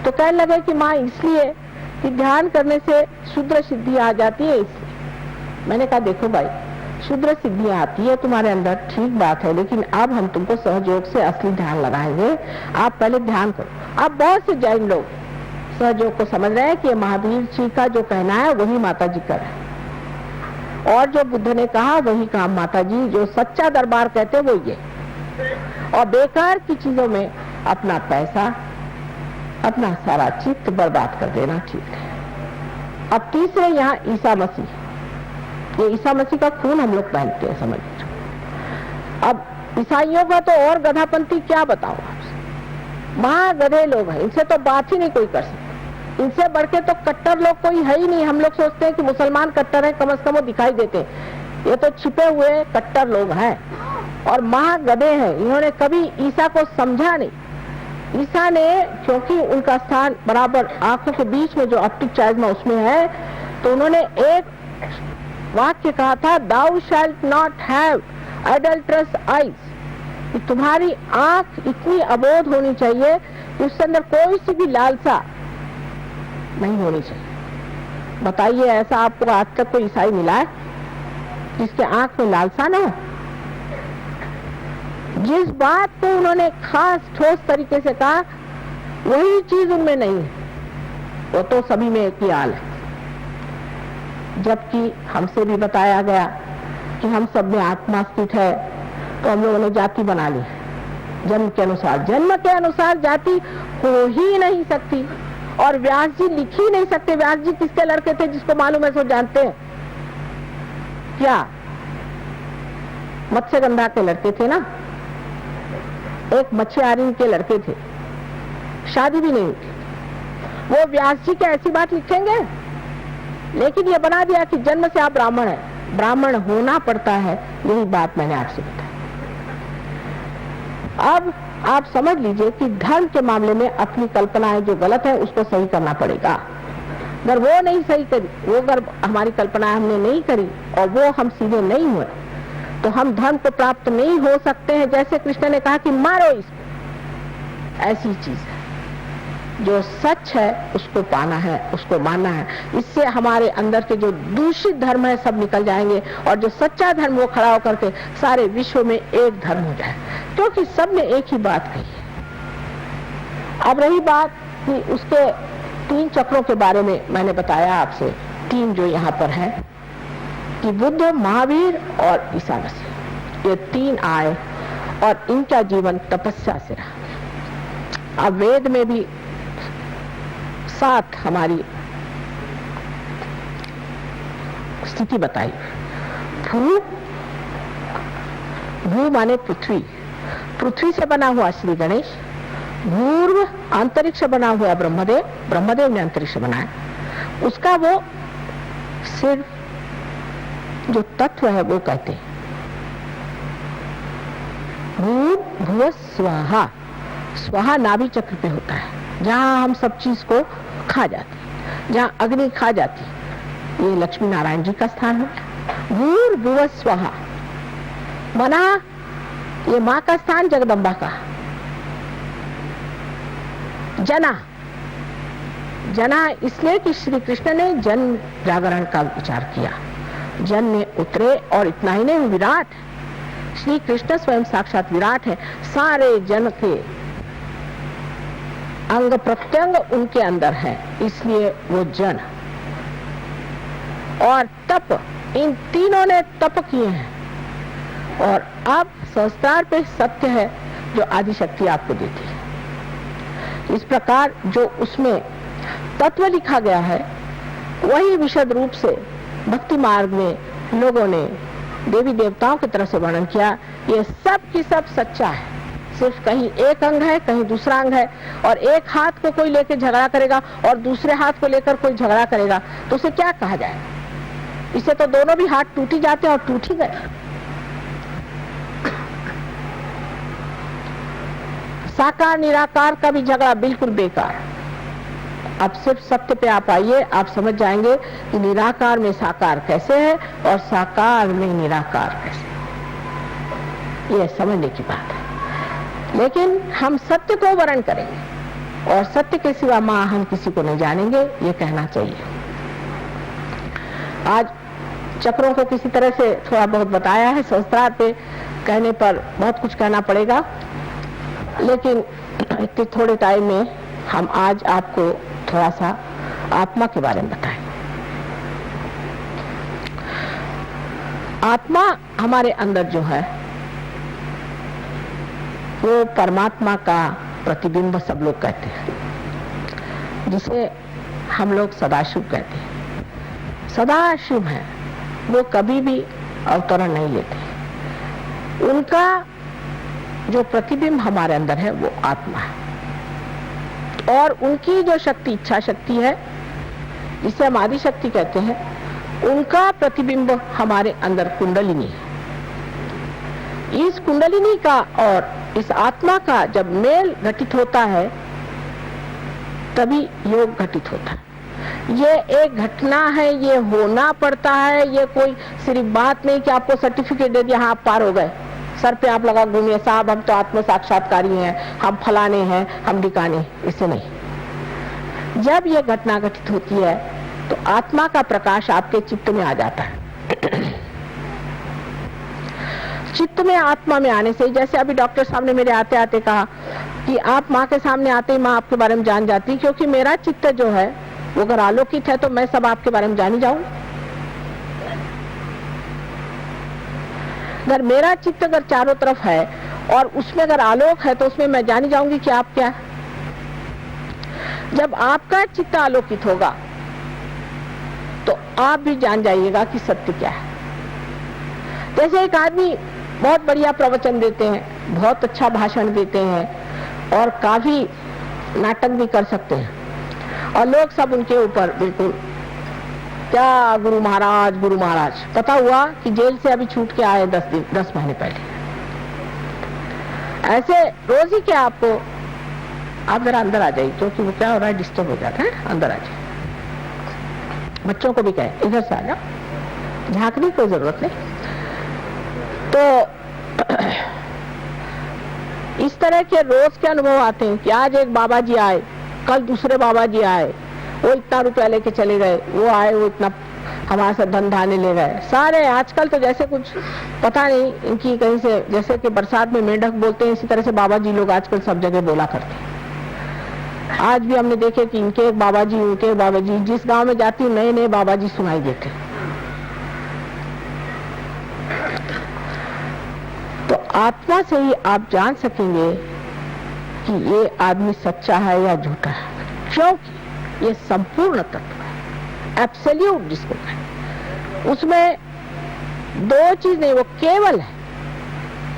तो कहने लगे कि माँ इसलिए कि ध्यान करने से शुद्र सिद्धि आ जाती है, इसलिए। मैंने कहा देखो भाई, शुद्र सिद्धि आती है तुम्हारे अंदर, ठीक बात है, लेकिन अब हम तुमको सहयोग से असली ध्यान लगाएंगे। आप पहले ध्यान करो। अब बहुत से जैन लोग सहयोग को समझ रहे हैं कि महावीर जी का जो कहना है वही माता जी कर है, और जो बुद्ध ने कहा वही काम माता जी, जो सच्चा दरबार कहते हैं वो ये। और बेकार की चीजों में अपना पैसा, अपना सारा चित्त बर्बाद कर देना ठीक है। अब तीसरे यहाँ ईसा मसीह, ये ईसा मसीह का खून हम लोग पहनते हैं, समझ लीजिए। अब ईसाइयों का तो और गधापंथी क्या बताओ आपसे, महागधे लोग हैं, इनसे तो बात ही नहीं कोई कर सकता। इनसे बढ़ के तो कट्टर लोग कोई है ही नहीं। हम लोग सोचते हैं कि मुसलमान कट्टर है, कम से कम वो दिखाई देते हैं, ये तो छिपे हुए कट्टर लोग हैं और महागधे हैं। इन्होंने कभी ईसा को समझा नहीं। ईसा ने, क्योंकि उनका स्थान बराबर आंखों के बीच में जो ऑप्टिक चाइज्मा उसमें है, तो उन्होंने एक वाक्य कहा था, दाउ शैल्ट नॉट हैव एडल्ट्रस आईज। तुम्हारी आंख इतनी अबोध होनी चाहिए कि उसके अंदर कोई सी भी लालसा नहीं होनी चाहिए। बताइए, ऐसा आपको आज तक कोई ईसाई मिला है जिसके आंख में लालसा न हो? जिस बात को उन्होंने खास ठोस तरीके से कहा वही चीज उनमें नहीं है, वो तो सभी में एक ही हाल है। जबकि हमसे भी बताया गया कि हम सब में आत्मा स्थित है, तो हम लोगों ने जाति बना ली जन्म के अनुसार। जन्म के अनुसार जाति हो ही नहीं सकती, और व्यास जी लिख ही नहीं सकते। व्यास जी किसके लड़के थे? जिसको मालूम है सो जानते हैं क्या? मत्स्यगंधा के लड़के थे ना, एक मच्छियारी के लड़के थे, शादी भी नहीं हुई थी। वो व्यास जी क्या ऐसी बात लिखेंगे? लेकिन ये बना दिया कि जन्म से आप ब्राह्मण हैं, ब्राह्मण होना पड़ता है। यही बात मैंने आपसे बताई। अब आप समझ लीजिए कि धर्म के मामले में अपनी कल्पनाएं जो गलत है उसको सही करना पड़ेगा। अगर वो नहीं सही करी, वो अगर हमारी कल्पना हमने नहीं करी और वो हम सीधे नहीं हुए, तो हम धर्म को प्राप्त नहीं हो सकते हैं। जैसे कृष्ण ने कहा कि मारो इसको, ऐसी चीज है। जो सच है उसको पाना है, उसको मानना है। इससे हमारे अंदर के जो दूषित धर्म है सब निकल जाएंगे और जो सच्चा धर्म वो खड़ा होकर के सारे विश्व में एक धर्म हो जाए, क्योंकि सब ने एक ही बात कही है। अब रही बात कि उसके 3 चक्रों के बारे में मैंने बताया आपसे, 3 जो यहाँ पर है कि बुद्ध, महावीर और ईसा मसीह, ये 3 आए और इनका जीवन तपस्या से रहा। अब वेद में भी 7 हमारी स्थिति बताई। भू माने पृथ्वी, पृथ्वी से बना हुआ श्री गणेश। भूर्व अंतरिक्ष बना हुआ ब्रह्मदेव, ब्रह्मदेव ने अंतरिक्ष बनाया। उसका वो सिर्फ जो तत्व है वो कहते हैं भूर्भुवः स्वहा। स्वाहा नाभि चक्र पे होता है, जहां हम सब चीज को खा जाते हैं, जहां अग्नि खा जाती है। ये लक्ष्मी नारायण जी का स्थान है। भूर्भुवः स्वहा मना, ये माँ का स्थान जगदम्बा का। जना, जना इसलिए कि श्री कृष्ण ने जन जागरण का विचार किया, जन में उतरे। और इतना ही नहीं, विराट, श्री कृष्ण स्वयं साक्षात विराट है। सारे जन के अंग प्रत्यंग उनके अंदर है, इसलिए वो जन। और तप, इन तीनों ने तप किए हैं। और अब संस्कार पे सत्य है जो आदि शक्ति आपको देती है। इस प्रकार जो उसमें तत्व लिखा गया है वही विशद रूप से भक्ति मार्ग में लोगों ने देवी देवताओं की तरफ से वर्णन किया। ये सब की सब सच्चा है, सिर्फ कहीं एक अंग है, कहीं दूसरा अंग है। और एक हाथ को कोई लेकर झगड़ा करेगा और दूसरे हाथ को लेकर कोई झगड़ा करेगा तो उसे क्या कहा जाए? इसे तो दोनों भी हाथ टूट ही जाते हैं और टूट ही गए। साकार निराकार का भी झगड़ा बिल्कुल बेकार। अब सिर्फ सत्य पे आप आइए, आप समझ जाएंगे कि निराकार में साकार कैसे है और साकार में निराकार कैसे है। ये समझने की बात है। लेकिन हम सत्य को वर्ण करेंगे और सत्य के सिवा मां हम किसी को नहीं जानेंगे, ये कहना चाहिए। आज चक्रों को किसी तरह से थोड़ा बहुत बताया है, संस्कार पे कहने पर बहुत कुछ कहना पड़ेगा, लेकिन इतने थोड़े टाइम में हम आज आपको थोड़ा सा आत्मा के बारे में बताएं। आत्मा हमारे अंदर जो है वो परमात्मा का प्रतिबिंब सब लोग कहते हैं, जिसे हम लोग सदाशिव कहते हैं। सदाशिव है, वो कभी भी अवतरण नहीं लेते। उनका जो प्रतिबिंब हमारे अंदर है वो आत्मा है। और उनकी जो शक्ति, इच्छा शक्ति है, जिसे हम आदि शक्ति कहते हैं, उनका प्रतिबिंब हमारे अंदर कुंडलिनी है। इस कुंडलिनी का और इस आत्मा का जब मेल घटित होता है तभी योग घटित होता है। ये एक घटना है, ये होना पड़ता है। ये कोई सिर्फ बात नहीं कि आपको सर्टिफिकेट दे दिया, हाँ आप पार हो गए, सर पे आप लगा घूमिए, साहब हम तो आत्म साक्षात्कारी हैं, हम फलाने हैं, हम ढिकाने, इसे नहीं। जब ये घटना घटित होती है तो आत्मा का प्रकाश आपके चित्त में आ जाता है। चित्त में आत्मा में आने से, जैसे अभी डॉक्टर साहब ने मेरे आते आते कहा कि आप माँ के सामने आते ही माँ आपके बारे में जान जाती, क्योंकि मेरा चित्त जो है वो अगर आलोकित है तो मैं सब आपके बारे में जान ही जाऊं। अगर मेरा चित्त अगर चारों तरफ है और उसमें अगर आलोक है तो उसमें मैं जान ही जाऊंगी कि आप क्या। जब आपका चित्त आलोकित होगा तो आप भी जान जाइएगा कि सत्य क्या है। जैसे एक आदमी बहुत बढ़िया प्रवचन देते हैं, बहुत अच्छा भाषण देते हैं और काफी नाटक भी कर सकते हैं और लोग सब उनके ऊपर बिल्कुल क्या गुरु महाराज। पता हुआ कि जेल से अभी छूट के आए 10 महीने पहले। ऐसे रोज ही क्या आपको, आप जरा अंदर आ जाइए, क्योंकि वो क्या हो रहा है, डिस्टर्ब हो जाता है, अंदर आ जाइए। बच्चों को भी कहें इधर से आ जाओ, झांकने की कोई जरूरत नहीं। तो इस तरह के रोज के अनुभव आते हैं कि आज एक बाबा जी आए, कल दूसरे बाबा जी आए, वो इतना रुपया लेके चले गए, वो आए वो इतना हमारे से धन धाने ले गए। सारे आजकल तो जैसे कुछ पता नहीं इनकी कहीं से, जैसे कि बरसात में मेंढक बोलते हैं, इसी तरह से बाबा जी लोग आजकल सब जगह बोला करते हैं। आज भी हमने देखे कि इनके एक बाबा जी, उनके एक बाबा जी, जिस गांव में जाती हूँ नए नए बाबा जी सुनाई देते। तो आत्मा से ही आप जान सकेंगे कि ये आदमी सच्चा है या झूठा है, क्योंकि ये संपूर्ण तत्व है, एब्सोल्यूट जिसको कहें। उसमें दो चीज नहीं, वो केवल है,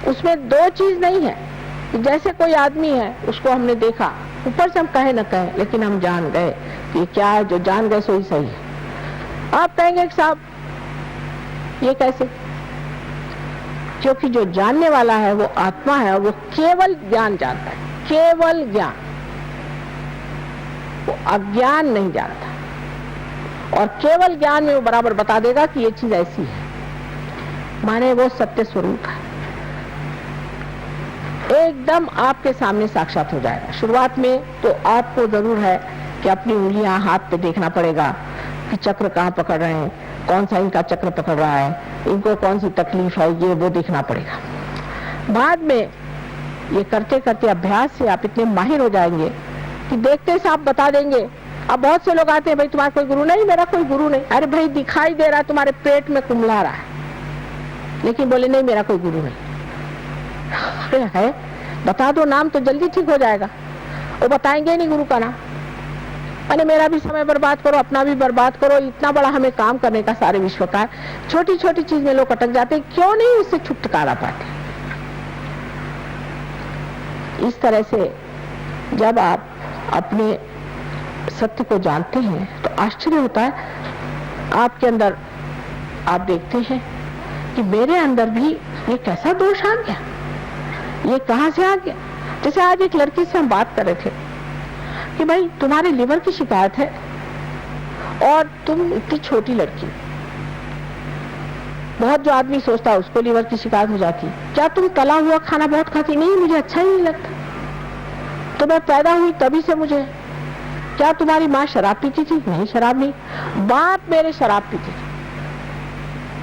उसमें दो चीज नहीं है। जैसे कोई आदमी है, उसको हमने देखा, ऊपर से हम कहे न कहे, लेकिन हम जान गए कि क्या है, जो जान गए सो ही सही है। आप कहेंगे कि साहब ये कैसे? क्योंकि जो जानने वाला है वो आत्मा है, और वो केवल ज्ञान जानता है, केवल ज्ञान, वो अज्ञान नहीं जानता। और केवल ज्ञान में वो बराबर बता देगा कि ये चीज ऐसी है, माने वो सत्य स्वरूप है, एकदम आपके सामने साक्षात हो जाएगा। शुरुआत में तो आपको जरूर है कि अपनी उंगलियां हाथ पे देखना पड़ेगा कि चक्र कहाँ पकड़ रहे हैं, कौन सा इनका चक्र पकड़ रहा है, इनको कौन सी तकलीफ है, ये वो देखना पड़ेगा। बाद में ये करते करते अभ्यास से आप इतने माहिर हो जाएंगे कि देखते से आप बता देंगे। अब बहुत से लोग आते हैं, भाई तुम्हारा कोई गुरु नहीं? मेरा कोई गुरु नहीं। अरे भाई दिखाई दे रहा है तुम्हारे पेट में कुम्हला रहा है, लेकिन बोले नहीं मेरा कोई गुरु नहीं। अरे है, बता दो नाम तो जल्दी ठीक हो जाएगा। वो बताएंगे नहीं गुरु का नाम। अरे मेरा भी समय बर्बाद करो, अपना भी बर्बाद करो, इतना बड़ा हमें काम करने का सारे विश्व का, छोटी छोटी चीज में लोग अटक जाते, क्यों नहीं उससे छुटकारा पाते? इस तरह से जब आप अपने सत्य को जानते हैं तो आश्चर्य होता है आपके अंदर। आप देखते हैं कि मेरे अंदर भी ये कैसा दोष आ गया, ये कहां से आ गया। जैसे आज एक लड़की से हम बात कर रहे थे कि भाई तुम्हारे लिवर की शिकायत है और तुम इतनी छोटी लड़की, बहुत जो आदमी सोचता है उसको लिवर की शिकायत हो जाती। क्या तुम तला हुआ खाना बहुत खाती? नहीं, मुझे अच्छा ही नहीं लगता। तो मैं पैदा हुई तभी से मुझे। क्या तुम्हारी माँ शराब पीती थी? नहीं, शराब नहीं। बाप मेरे शराब पीते थे।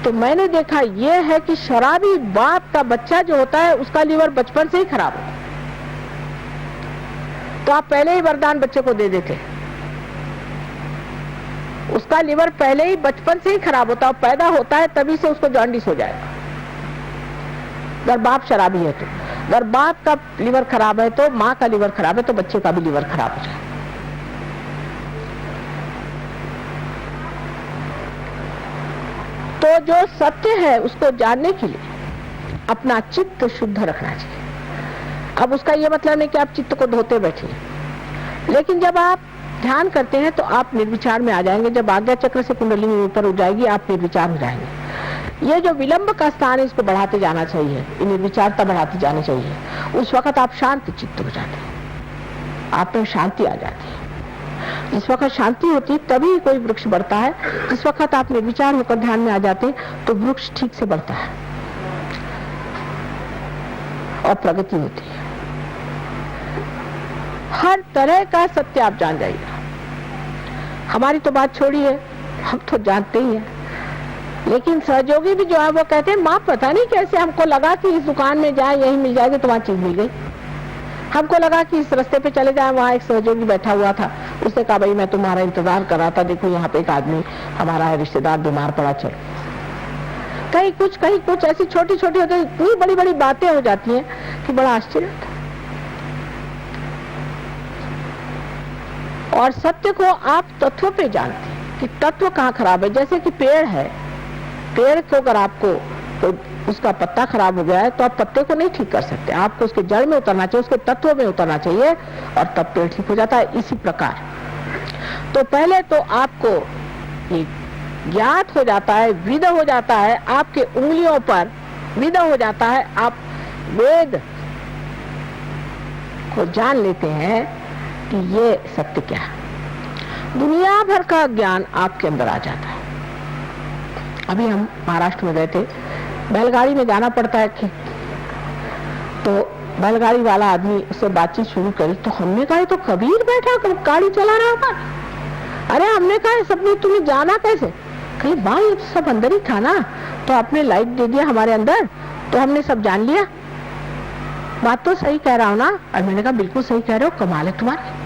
तो मैंने देखा ये है कि शराबी बाप का बच्चा जो होता है उसका लिवर बचपन से ही खराब होता है। तो आप पहले ही वरदान बच्चे को दे देते, उसका लिवर पहले ही बचपन से ही खराब होता है, पैदा होता है तभी से उसको जॉन्डिस हो जाएगा। अगर बाप शराबी है तो, अगर बाप का लिवर खराब है तो, माँ का लिवर खराब है तो बच्चे का भी लिवर खराब हो जाएगा। तो जो सत्य है उसको जानने के लिए अपना चित्त शुद्ध रखना चाहिए। अब उसका ये मतलब नहीं कि आप चित्त को धोते बैठिए, लेकिन जब आप ध्यान करते हैं तो आप निर्विचार में आ जाएंगे। जब आज्ञा चक्र से कुंडली में ऊपर उठ जाएगी आप निर्विचार हो जाएंगे। ये जो विलंब का स्थान है इसको बढ़ाते जाना चाहिए, ये निर्विचारता बढ़ाती जानी चाहिए। उस वक्त आप शांत चित्त हो जाते हैं, आप में शांति आ जाती है। जिस वक्त शांति होती है तभी कोई वृक्ष बढ़ता है। जिस वक्त आप निर्विचार होकर ध्यान में आ जाते हैं तो वृक्ष ठीक से बढ़ता है और प्रगति होती है। हर तरह का सत्य आप जान जाइएगा। हमारी तो बात छोड़िए, हम तो जानते ही हैं, लेकिन सहयोगी भी जो है वो कहते हैं माँ पता नहीं कैसे हमको लगा कि इस दुकान में जाए यही मिल जाएगी, तो वहां चीज मिल गई। हमको लगा कि इस रास्ते पे चले जाए, वहां एक सहयोगी बैठा हुआ था, उसने कहा भाई मैं तुम्हारा इंतजार कर रहा था, देखो यहाँ पे एक आदमी हमारा है रिश्तेदार बीमार पड़ा, चलो। कहीं कुछ ऐसी छोटी छोटी होती, इतनी बड़ी बड़ी बातें हो जाती हैं कि बड़ा आश्चर्य होता है। और सत्य को आप तत्व पे जानते हैं कि तत्व कहाँ खराब है। जैसे कि पेड़ है, पेड़ को अगर आपको तो उसका पत्ता खराब हो गया है तो आप पत्ते को नहीं ठीक कर सकते, आपको उसके जड़ में उतरना चाहिए, उसके तत्व में उतरना चाहिए और तब पेड़ ठीक हो जाता है। इसी प्रकार तो पहले तो आपको ये ज्ञात हो जाता है, विद हो जाता है, आपके उंगलियों पर विद हो जाता है, आप वेद को जान लेते हैं कि ये सत्य क्या है। दुनिया भर का ज्ञान आपके अंदर आ जाता है। अभी हम महाराष्ट्र में गए थे, बैलगाड़ी में जाना पड़ता है कि तो बैलगाड़ी वाला आदमी उससे बातचीत शुरू करी तो हमने कहा तो कबीर बैठा गाड़ी चला रहा होगा। अरे हमने कहा सब नहीं, तुम्हें जाना कैसे? कहीं भाई ये सब अंदर ही था ना, तो आपने लाइट दे दिया हमारे अंदर तो हमने सब जान लिया। बात तो सही कह रहा हूँ ना? और मैंने कहा बिल्कुल सही कह रहे हो, कमाल है तुम्हारी।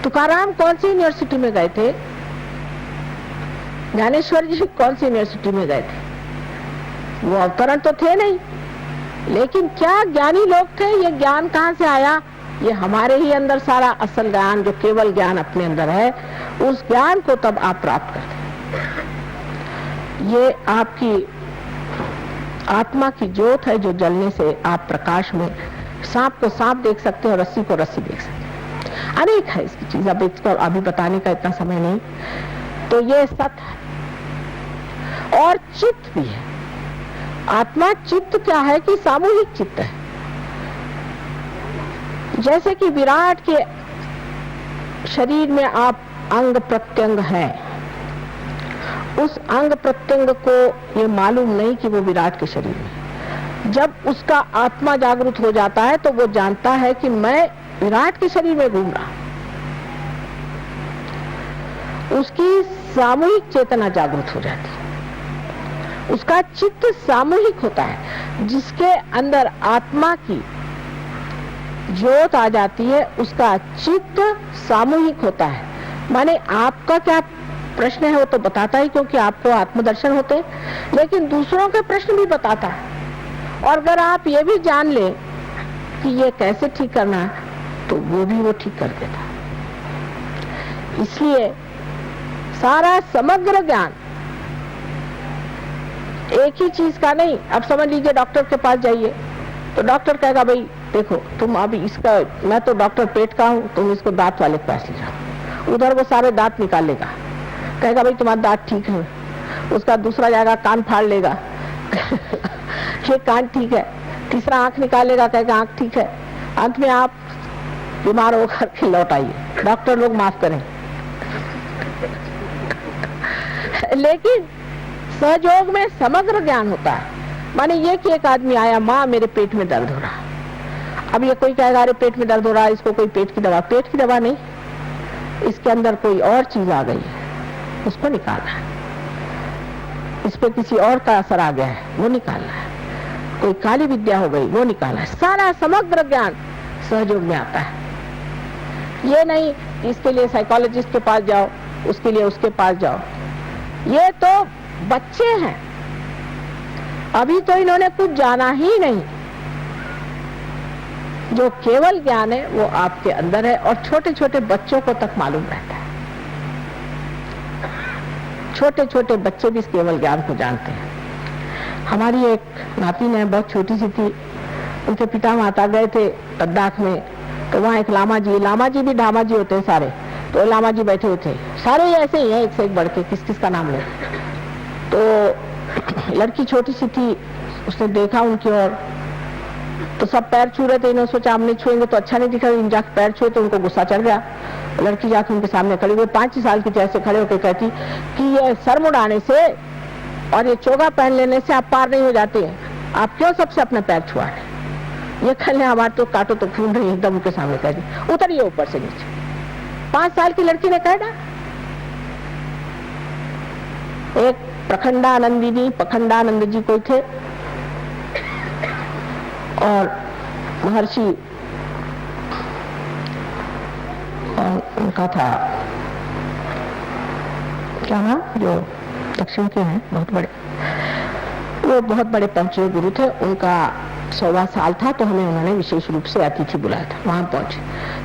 तुकाराम कौन सी यूनिवर्सिटी में गए थे? ज्ञानेश्वर जी कौन सी यूनिवर्सिटी में गए थे? वो अवतरण तो थे नहीं, लेकिन क्या ज्ञानी लोग थे। ये ज्ञान कहाँ से आया? ये हमारे ही अंदर सारा असल ज्ञान, जो केवल ज्ञान अपने अंदर है, उस ज्ञान को तब आप प्राप्त करते हैं। ये आपकी आत्मा की ज्योत है, जो जलने से आप प्रकाश में सांप को सांप देख सकते हैं और रस्सी को रस्सी देख सकते हैं। अनेक है इसकी चीज, अब इसको अभी बताने का इतना समय नहीं। तो ये सत्य है और चित्त भी है। आत्मा चित्त क्या है कि सामूहिक चित्त है। जैसे कि विराट के शरीर में आप अंग प्रत्यंग है, उस अंग प्रत्यंग को ये मालूम नहीं कि वो विराट के शरीर में। जब उसका आत्मा जागृत हो जाता है तो वो जानता है कि मैं विराट के शरीर में घूम रहा। उसकी सामूहिक चेतना जागृत हो जाती है, उसका चित्त सामूहिक होता है। जिसके अंदर आत्मा की ज्योत आ जाती है उसका चित्त सामूहिक होता है। माने आपका क्या प्रश्न है वो तो बताता ही, क्योंकि आपको आत्मदर्शन होते हैं, लेकिन दूसरों के प्रश्न भी बताता है। और अगर आप ये भी जान ले कि ये कैसे ठीक करना है तो वो भी वो ठीक कर देता है। इसलिए सारा समग्र ज्ञान एक ही चीज का नहीं। अब समझ लीजिए डॉक्टर के पास जाइए तो डॉक्टर कहेगा भाई देखो तुम अभी इसका, मैं तो डॉक्टर पेट का हूँ, तुम इसको दांत वाले के पास ले जाओ। उधर वो सारे दांत निकाल लेगा, कहेगा भाई तुम्हारा दांत ठीक है। उसका दूसरा जाएगा कान फाड़ लेगा ये कान ठीक है। तीसरा आंख निकालेगा, कहेगा आंख ठीक है। अंत में आप बीमार होकर के लौट आइए। डॉक्टर लोग माफ करें लेकिन सहयोग में समग्र ज्ञान होता है। माने ये कि एक आदमी आया, माँ मेरे पेट में दर्द हो रहा। अब ये कोई कहेगा अरे पेट में दर्द हो रहा है, इसको कोई पेट की दवा नहीं, इसके अंदर कोई और चीज आ गई है, उसको निकालना है। इस पे किसी और का असर आ गया है, वो निकालना है। कोई काली विद्या हो गई, वो निकालना है। सारा समग्र ज्ञान सहयोग में आता है। ये नहीं इसके लिए साइकोलॉजिस्ट के पास जाओ, उसके लिए उसके पास जाओ। ये तो बच्चे हैं, अभी तो इन्होंने कुछ जाना ही नहीं। जो केवल ज्ञान है वो आपके अंदर है और छोटे छोटे बच्चों को तक मालूम रहता है। छोटे छोटे बच्चे भी इस केवल ज्ञान को जानते हैं। हमारी एक नातिन है, बहुत छोटी सी थी, उनके पिता माता गए थे लद्दाख में, तो वहाँ एक लामा जी भी ढामा जी होते हैं सारे, तो लामा जी बैठे हुए थे। सारे ऐसे ही हैं, एक से एक बढ़ के, किस किस का नाम ले। तो लड़की छोटी सी थी, उसने देखा उनकी ओर तो सब पैर छू रहे थे। इन्होंने सोचा हमने छुएंगे तो अच्छा नहीं दिखा, इन जाके पैर छुए तो उनको गुस्सा चढ़ गया। लड़की जाके उनके सामने खड़ी, वो 5 साल की जैसे खड़े होकर कहती कि ये सर मुड़ाने से और ये चोगा पहन लेने से आप पार नहीं हो जाते हैं, आप क्यों सबसे अपने पैर छुआ रहे? ये कहने हमारे तो काटो तो खून रही, एकदम उनके सामने कह दी। उतरिए ऊपर से नीचे। 5 साल की लड़की ने कहा ना। एक पखंडानंद जी कोई थे और महर्षि उनका था क्या नाम, जो दक्षिण के हैं बहुत बड़े, वो बहुत बड़े पहुंचे गुरु थे। उनका 100वां साल था तो हमें उन्होंने विशेष रूप से अतिथि बुलाया था। वहां पहुंचे,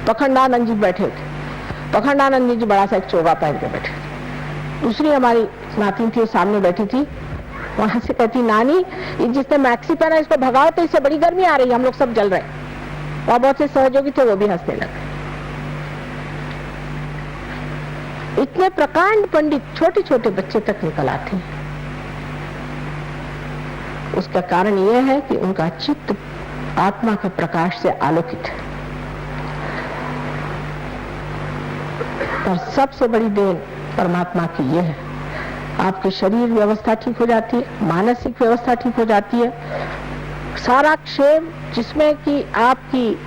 पखंडानंद जी बैठे थे। पखंडानंद जी बड़ा सा एक चोगा पहन के बैठे थे। दूसरी हमारी नातिन थी, सामने बैठी थी। वहां से कहती नानी जिसने मैक्सी पहना इसको भगाओ, तो इससे बड़ी गर्मी आ रही है, हम लोग सब जल रहे हैं। और बहुत से सहयोगी थे, वो भी हंसने लगे। इतने प्रकांड पंडित छोटे छोटे बच्चे तक निकल आते हैं। उसका कारण यह है कि उनका चित्त आत्मा के प्रकाश से आलोकित है। और सबसे बड़ी देन परमात्मा की ये है, आपकी शरीर व्यवस्था ठीक हो जाती है, मानसिक व्यवस्था ठीक हो जाती है, सारा क्षेम जिसमें कि आपकी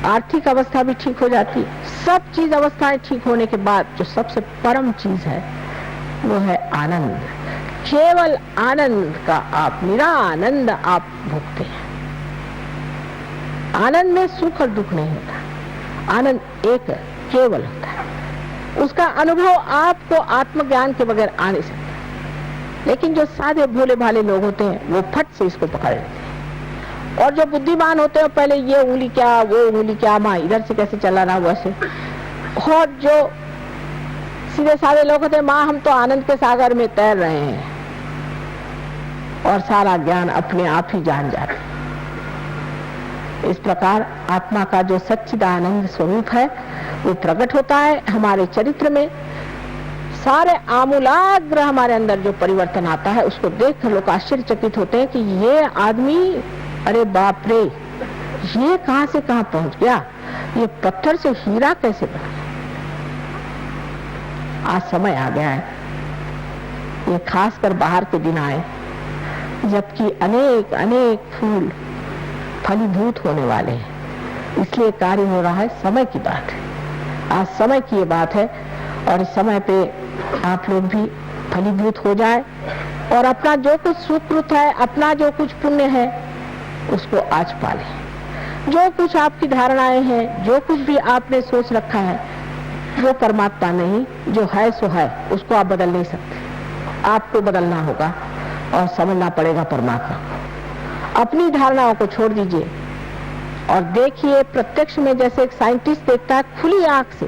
आर्थिक अवस्था भी ठीक हो जाती है, सब चीज अवस्थाएं ठीक होने के बाद जो सबसे परम चीज है वो है आनंद। केवल आनंद का आप निरानंद आप भोगते हैं। आनंद में सुख और दुख नहीं होता, आनंद एक केवल होता है। उसका अनुभव आपको आत्मज्ञान के बगैर आ नहीं सकता। लेकिन जो सादे भोले भाले लोग होते हैं वो फट से इसको पकड़ लेते हैं, और जो बुद्धिमान होते हैं पहले ये उंगली क्या वो उंगली क्या, माँ इधर से कैसे चलाना वैसे। और जो सीधे साधे लोग होते हैं, माँ हम तो आनंद के सागर में तैर रहे हैं, और सारा ज्ञान अपने आप ही जान जाते हैं। इस प्रकार आत्मा का जो सच्चिदानंद स्वरूप है वो प्रकट होता है हमारे चरित्र में। सारे आमूलाग्र हमारे अंदर जो परिवर्तन आता है उसको देख कर लोग आश्चर्यचकित होते हैं कि ये आदमी, अरे बाप रे, ये कहां से कहां पहुंच गया, ये पत्थर से हीरा कैसे बन गया। आज समय आ गया है, ये खासकर बाहर के दिन आए जबकि अनेक अनेक फूल फलीभूत होने वाले हैं, इसलिए कार्य हो रहा है। समय की बात है, आज समय की ये बात है, और इस समय पे आप लोग भी फलीभूत हो जाए और अपना जो कुछ सुकृत है, अपना जो कुछ पुण्य है उसको आज पालें। जो कुछ आपकी धारणाएं हैं, जो कुछ भी आपने सोच रखा है, वो परमात्मा नहीं, जो है सो है, उसको आप बदल नहीं सकते। आपको बदलना होगा और समझना पड़ेगा परमात्मा को। अपनी धारणाओं को छोड़ दीजिए और देखिए प्रत्यक्ष में, जैसे एक साइंटिस्ट देखता है खुली आंख से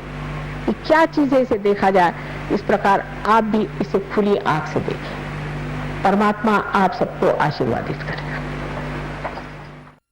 कि क्या चीज है, इसे देखा जाए, इस प्रकार आप भी इसे खुली आंख से देखिए। परमात्मा आप सबको आशीर्वादित करेगा।